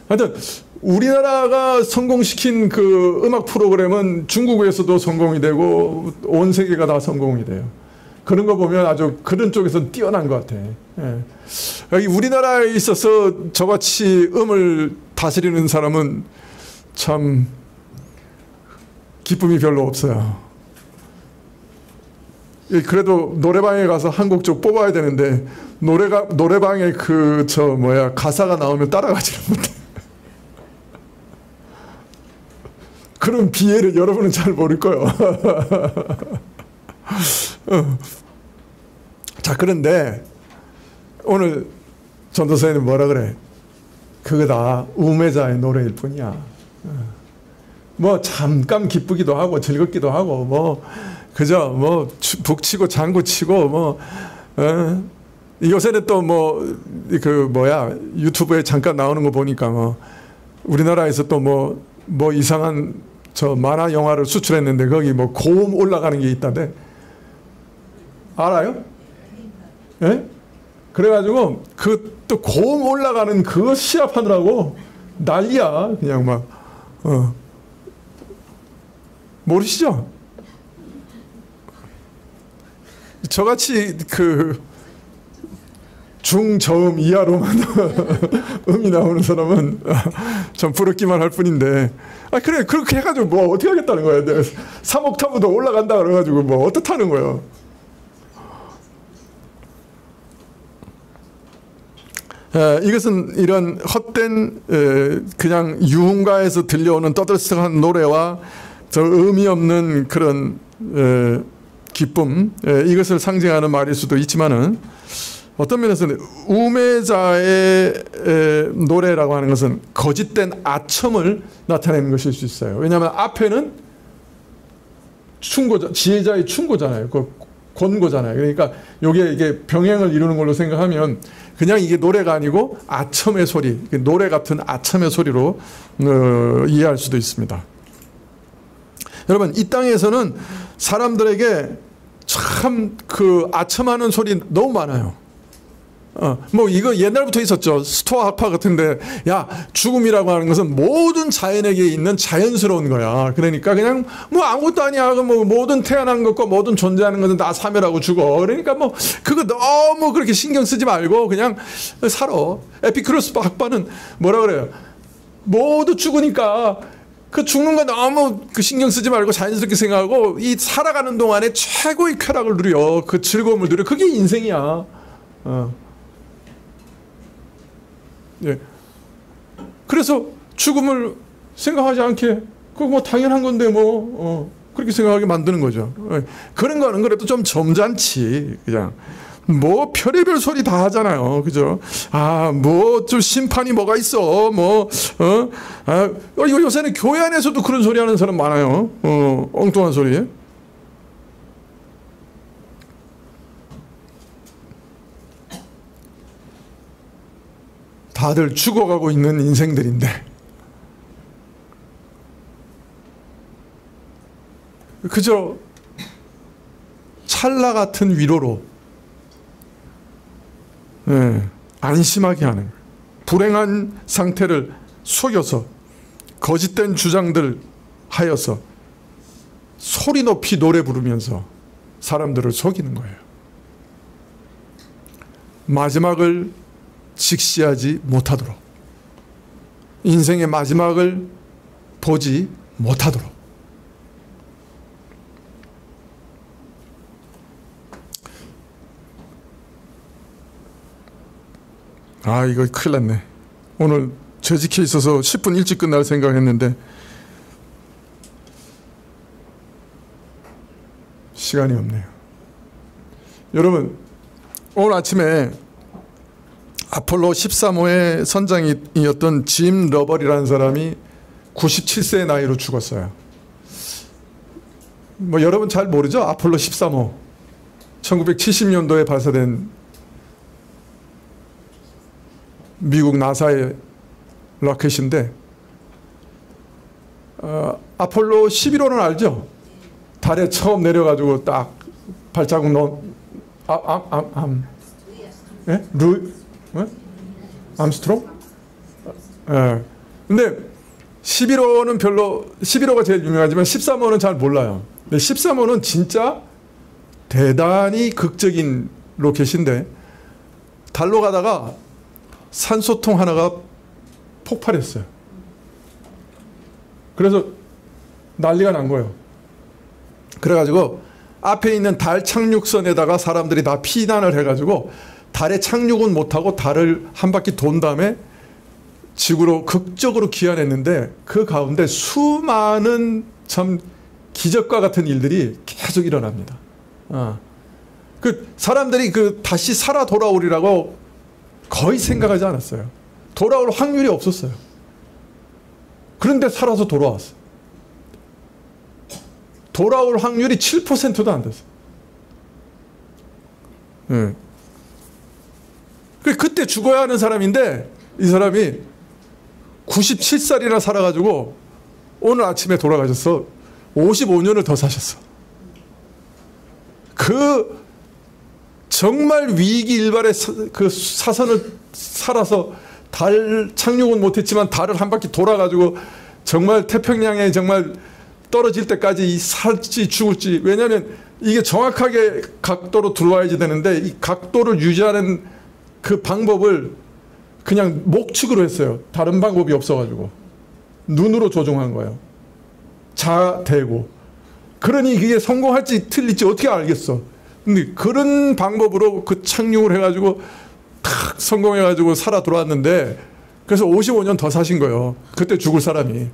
하여튼 우리나라가 성공시킨 그 음악 프로그램은 중국에서도 성공이 되고 온 세계가 다 성공이 돼요. 그런 거 보면 아주 그런 쪽에서 뛰어난 것 같아. 예. 여기 우리나라에 있어서 저같이 음을 다스리는 사람은 참 기쁨이 별로 없어요. 그래도 노래방에 가서 한 곡 좀 뽑아야 되는데 노래방에 가사가 나오면 따라가지를 못해. 그런 비애를 여러분은 잘 모를 거예요. 자, 그런데 오늘 전도사님은 뭐라 그래? 그거 다 우매자의 노래일 뿐이야. 뭐 잠깐 기쁘기도 하고 즐겁기도 하고 뭐 그저 뭐 북치고 장구치고 뭐 요새는 또 뭐 유튜브에 잠깐 나오는 거 보니까 뭐 우리나라에서 또 뭐 이상한 저 만화 영화를 수출했는데 거기 뭐 고음 올라가는 게 있다대. 알아요? 예? 그래가지고 그 또 고음 올라가는 그거 시합하느라고 난리야. 그냥 막 모르시죠? 저같이 그 중저음 이하로만 음이 나오는 사람은 좀 부럽기만 할 뿐인데, 그래 그렇게 해가지고 뭐 어떻게 하겠다는 거야? 3옥타브도 올라간다 그래가지고 뭐 어떻다는 거예요? 이것은 이런 헛된 그냥 유흥가에서 들려오는 떠들썩한 노래와 저 의미 없는 그런 기쁨, 이것을 상징하는 말일 수도 있지만은 어떤 면에서는 우매자의 노래라고 하는 것은 거짓된 아첨을 나타내는 것일 수 있어요. 왜냐하면 앞에는 지혜자의 충고잖아요. 권고잖아요. 그러니까 이게 병행을 이루는 걸로 생각하면 그냥 이게 노래가 아니고 아첨의 소리, 노래 같은 아첨의 소리로 이해할 수도 있습니다. 여러분, 이 땅에서는 사람들에게 참 그 아첨하는 소리 너무 많아요. 뭐 이거 옛날부터 있었죠. 스토아 학파 같은데, 야, 죽음이라고 하는 것은 모든 자연에게 있는 자연스러운 거야. 그러니까 그냥 뭐 아무것도 아니야. 뭐 모든 태어난 것과 모든 존재하는 것은 다 사멸하고 죽어. 그러니까 뭐 그거 너무 그렇게 신경 쓰지 말고 그냥 살아. 에피크로스 학파는 뭐라 그래요? 모두 죽으니까 그 죽는 거 너무 그 신경 쓰지 말고 자연스럽게 생각하고 이 살아가는 동안에 최고의 쾌락을 누려, 그 즐거움을 누려. 그게 인생이야. 예. 그래서 죽음을 생각하지 않게, 그거 뭐 당연한 건데 그렇게 생각하게 만드는 거죠. 예. 그런 거는 그래도 좀 점잖지. 그냥 뭐 별의별 소리 다 하잖아요. 그죠? 뭐 좀 심판이 뭐가 있어. 이거 요새는 교회 안에서도 그런 소리 하는 사람 많아요. 엉뚱한 소리. 다들 죽어가고 있는 인생들인데 그저 찰나 같은 위로로 안심하게 하는, 불행한 상태를 속여서 거짓된 주장들 하여서 소리 높이 노래 부르면서 사람들을 속이는 거예요. 마지막을 직시하지 못하도록, 인생의 마지막을 보지 못하도록. 이거 큰일 났네. 오늘 재직해 있어서 10분 일찍 끝날 생각했는데 시간이 없네요. 여러분, 오늘 아침에 아폴로 13호의 선장이었던 짐 러벌이라는 사람이 97세의 나이로 죽었어요. 뭐 여러분 잘 모르죠? 아폴로 13호 1970년도에 발사된 미국 나사의 로켓인데, 아폴로 11호는 알죠? 달에 처음 내려가지고 딱 발자국 넣은 암스트롱? 근데 11호가 제일 유명하지만 13호는 잘 몰라요. 근데 13호는 진짜 대단히 극적인 로켓인데, 달로 가다가 산소통 하나가 폭발했어요. 그래서 난리가 난 거예요. 그래가지고 앞에 있는 달 착륙선에다가 사람들이 다 피난을 해가지고 달에 착륙은 못하고 달을 한 바퀴 돈 다음에 지구로 극적으로 귀환했는데 그 가운데 수많은 참 기적과 같은 일들이 계속 일어납니다. 그 사람들이 그 다시 살아 돌아오리라고 거의 생각하지 않았어요. 돌아올 확률이 없었어요. 그런데 살아서 돌아왔어요. 돌아올 확률이 7%도 안 됐어요. 그때 죽어야 하는 사람인데 이 사람이 97살이나 살아가지고 오늘 아침에 돌아가셨어. 55년을 더 사셨어. 그 정말 위기일발의 그 사선을 살아서 달 착륙은 못했지만 달을 한 바퀴 돌아가지고 정말 태평양에 정말 떨어질 때까지 살지 죽을지. 왜냐하면 이게 정확하게 각도로 들어와야지 되는데 이 각도를 유지하는 그 방법을 그냥 목축으로 했어요. 다른 방법이 없어가지고 눈으로 조종한 거예요. 자대고. 그러니 그게 성공할지 틀릴지 어떻게 알겠어. 근데 그런 방법으로 그 착륙을 해가지고 탁 성공해가지고 살아 돌아왔는데 그래서 55년 더 사신 거예요. 그때 죽을 사람이.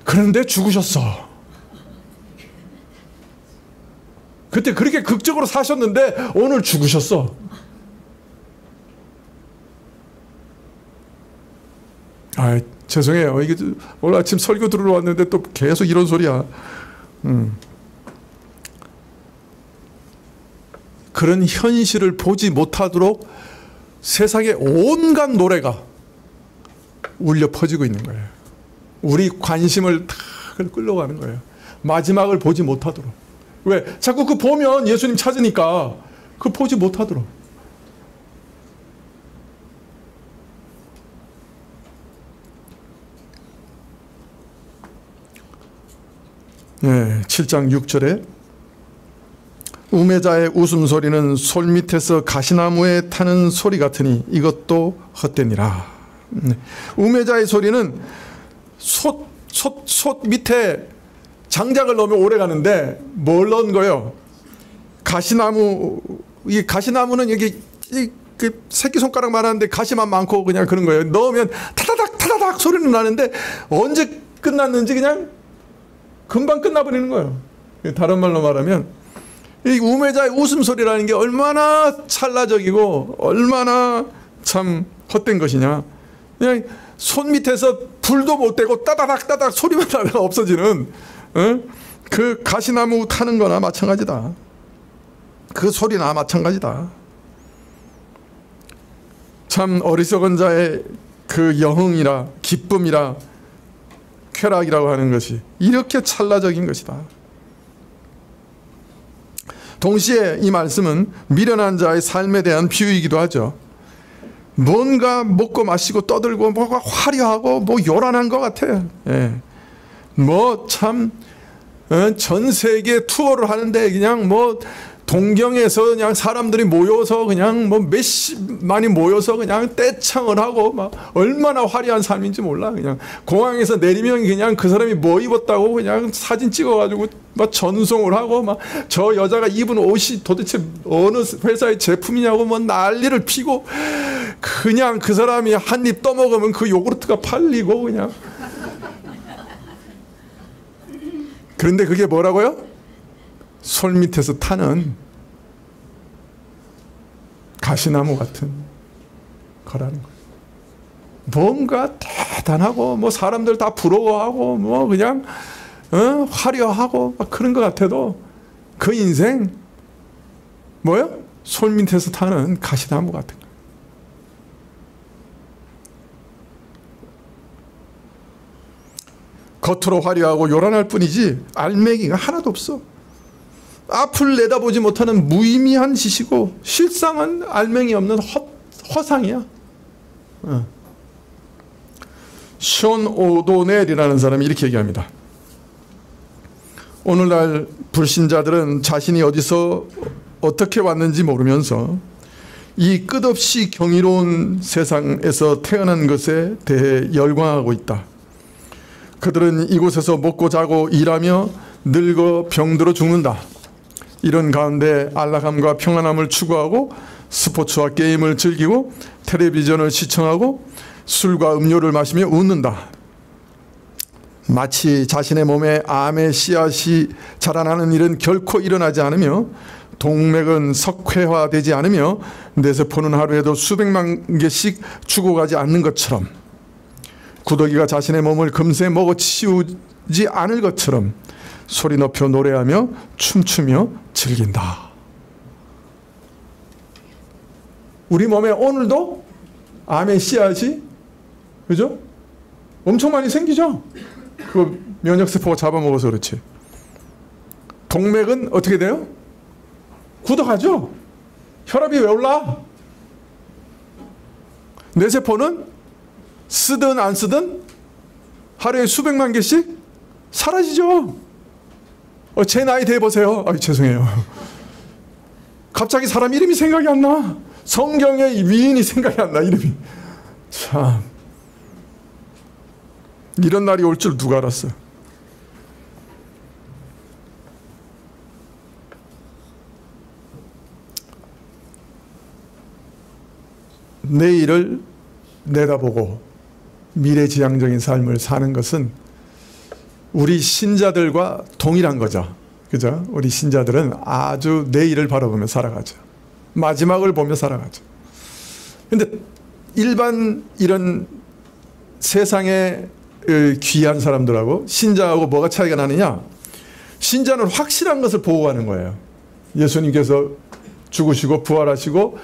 그런데 죽으셨어. 그때 그렇게 극적으로 사셨는데 오늘 죽으셨어. 아, 죄송해요. 이게 오늘 아침 설교 들으러 왔는데 또 계속 이런 소리야. 그런 현실을 보지 못하도록 세상에 온갖 노래가 울려 퍼지고 있는 거예요. 우리 관심을 다 끌려가는 거예요. 마지막을 보지 못하도록. 왜? 자꾸 그 보면 예수님 찾으니까 그 보지 못하도록. 예, 7장 6절에 우매자의 웃음소리는 솔밑에서 가시나무에 타는 소리 같으니 이것도 헛되니라. 우매자의 소리는 솥 밑에 장작을 넣으면 오래 가는데 뭘 넣은 거예요? 가시나무. 이 가시나무는 여기 그 새끼손가락만 하는데 가시만 많고 그냥 그런 거예요. 넣으면 타다닥 타다닥 소리는 나는데 언제 끝났는지 그냥 금방 끝나버리는 거예요. 다른 말로 말하면 이 우매자의 웃음소리라는 게 얼마나 찰나적이고 얼마나 참 헛된 것이냐. 그냥 손 밑에서 불도 못 대고 따다닥 따다닥 소리만 나면 없어지는 그 가시나무 타는 거나 마찬가지다. 그 소리나 마찬가지다. 참 어리석은 자의 그 영흥이라 기쁨이라 쾌락이라고 하는 것이 이렇게 찰나적인 것이다. 동시에 이 말씀은 미련한 자의 삶에 대한 비유이기도 하죠. 뭔가 먹고 마시고 떠들고 뭐가 화려하고 뭐 요란한 것 같아요. 예. 뭐 참 전 세계 투어를 하는데 그냥 뭐 동경에서 그냥 사람들이 모여서 그냥 뭐 몇십만이 모여서 그냥 떼창을 하고 막 얼마나 화려한 삶인지 몰라. 그냥 공항에서 내리면 그냥 그 사람이 뭐 입었다고 그냥 사진 찍어가지고 막 전송을 하고 막 저 여자가 입은 옷이 도대체 어느 회사의 제품이냐고 뭐 난리를 피고 그냥 그 사람이 한 입 떠먹으면 그 요구르트가 팔리고 그냥. 그런데 그게 뭐라고요? 솔 밑에서 타는 가시나무 같은 거라는 거예요. 뭔가 대단하고 뭐 사람들 다 부러워하고 뭐 그냥 화려하고 막 그런 것 같아도 그 인생 뭐요? 솔 밑에서 타는 가시나무 같은 거예요. 겉으로 화려하고 요란할 뿐이지 알맹이가 하나도 없어. 앞을 내다보지 못하는 무의미한 짓이고 실상은 알맹이 없는 허상이야. 션 오도넬이라는 사람이 이렇게 얘기합니다. 오늘날 불신자들은 자신이 어디서 어떻게 왔는지 모르면서 이 끝없이 경이로운 세상에서 태어난 것에 대해 열광하고 있다. 그들은 이곳에서 먹고 자고 일하며 늙어 병들어 죽는다. 이런 가운데 안락함과 평안함을 추구하고 스포츠와 게임을 즐기고 텔레비전을 시청하고 술과 음료를 마시며 웃는다. 마치 자신의 몸에 암의 씨앗이 자라나는 일은 결코 일어나지 않으며 동맥은 석회화되지 않으며 뇌세포는 하루에도 수백만 개씩 죽어가지 않는 것처럼 구더기가 자신의 몸을 금세 먹어치우지 않을 것처럼 소리 높여 노래하며 춤추며 즐긴다. 우리 몸에 오늘도 암의 씨앗이 그죠? 엄청 많이 생기죠? 그 면역세포가 잡아먹어서 그렇지. 동맥은 어떻게 돼요? 굳어가죠? 혈압이 왜 올라? 뇌세포는 쓰든 안 쓰든 하루에 수백만 개씩 사라지죠. 제 나이 대보세요. 죄송해요. 갑자기 사람 이름이 생각이 안 나. 성경의 위인이 생각이 안 나, 이름이. 참. 이런 날이 올 줄 누가 알았어요. 내일을 내다보고 미래지향적인 삶을 사는 것은 우리 신자들과 동일한 거죠. 그죠? 우리 신자들은 아주 내일을 바라보며 살아가죠. 마지막을 보며 살아가죠. 근데 일반 이런 세상의 귀한 사람들하고 신자하고 뭐가 차이가 나느냐? 신자는 확실한 것을 보고하는 거예요. 예수님께서 죽으시고 부활하시고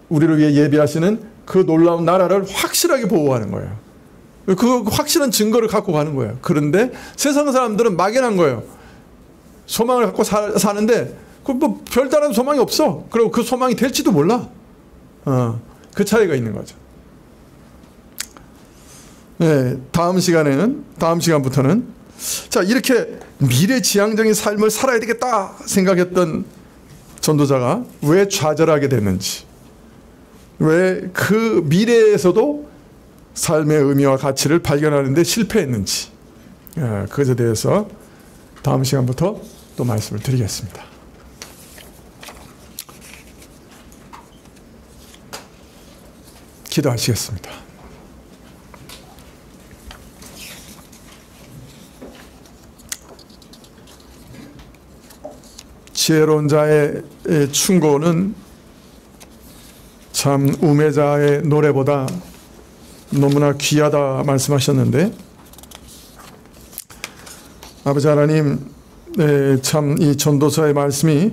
우리를 위해 예비하시는 그 놀라운 나라를 확실하게 보고하는 거예요. 그 확실한 증거를 갖고 가는 거예요. 그런데 세상 사람들은 막연한 거예요. 소망을 갖고 사는데 뭐 별다른 소망이 없어. 그리고 그 소망이 될지도 몰라. 그 차이가 있는 거죠. 네, 다음 시간부터는 자, 이렇게 미래지향적인 삶을 살아야 되겠다 생각했던 전도자가 왜 좌절하게 됐는지, 왜 그 미래에서도 삶의 의미와 가치를 발견하는 데 실패했는지, 그것에 대해서 다음 시간부터 또 말씀을 드리겠습니다. 기도하시겠습니다. 지혜로운 자의 충고는 참 우매자의 노래보다 너무나 귀하다 말씀하셨는데, 아버지 하나님, 참 이 전도서의 말씀이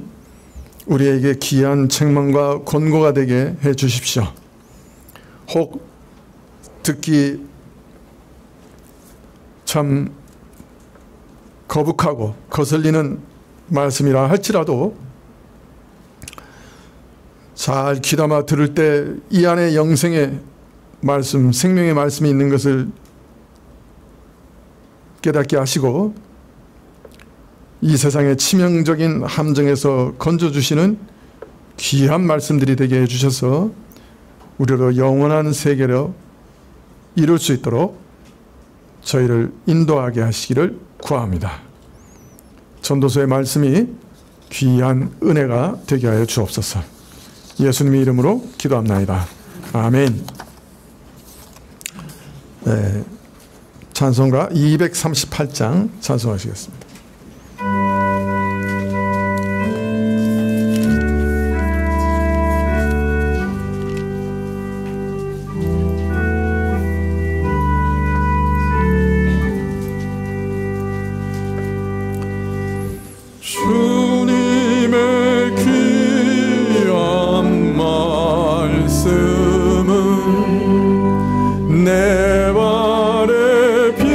우리에게 귀한 책망과 권고가 되게 해 주십시오. 혹 듣기 참 거북하고 거슬리는 말씀이라 할지라도 잘 귀담아 들을 때 이 안에 영생의 말씀, 생명의 말씀이 있는 것을 깨닫게 하시고 이 세상의 치명적인 함정에서 건져주시는 귀한 말씀들이 되게 해주셔서 우리로 영원한 세계로 이룰 수 있도록 저희를 인도하게 하시기를 구합니다. 전도서의 말씀이 귀한 은혜가 되게 하여 주옵소서. 예수님의 이름으로 기도합나이다. 아멘. 네, 찬송가 238장 찬송하시겠습니다. 주님의 귀한 말씀은 내 발에 빗대고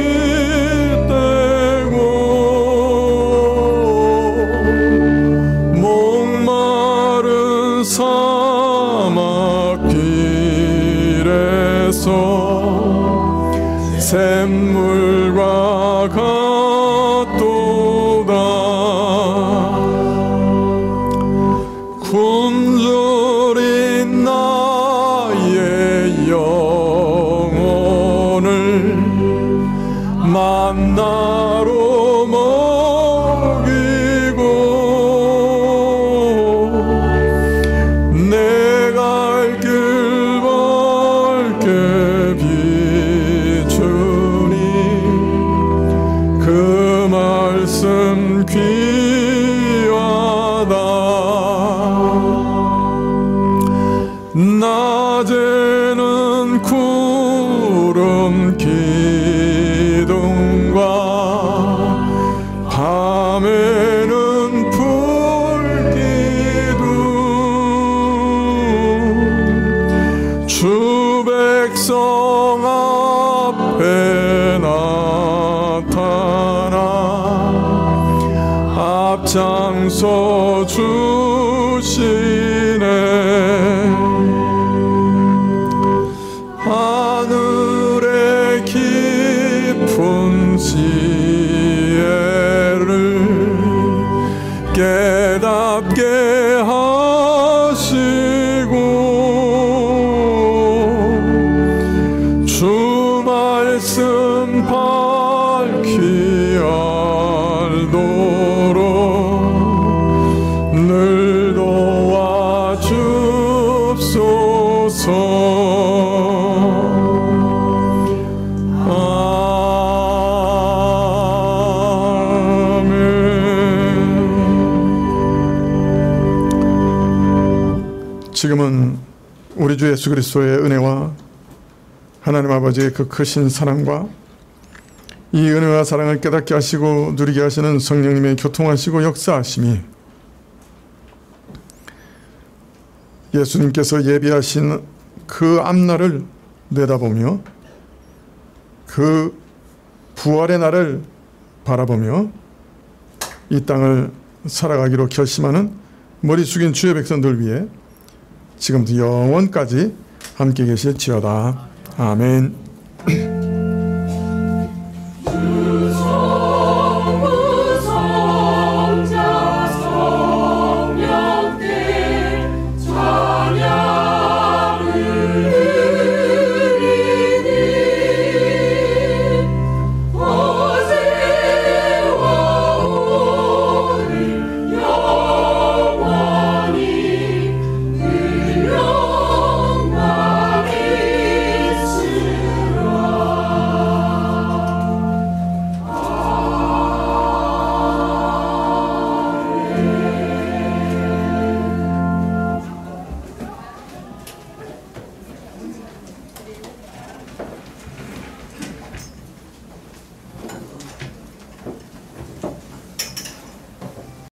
앞장서 주시네. 하늘의 깊은 지혜를 깨닫게 하시고 주 말씀 밝히 알도록 늘 도와주옵소서. 지금은 우리 주 예수 그리스도의 은혜와 하나님 아버지의 그 크신 사랑과 이 은혜와 사랑을 깨닫게 하시고 누리게 하시는 성령님의 교통하시고 역사하심이 예수님께서 예비하신 그 앞날을 내다보며 그 부활의 날을 바라보며 이 땅을 살아가기로 결심하는 머리 숙인 주의 백성들 위해 지금부터 영원까지 함께 계실지어다. 아멘.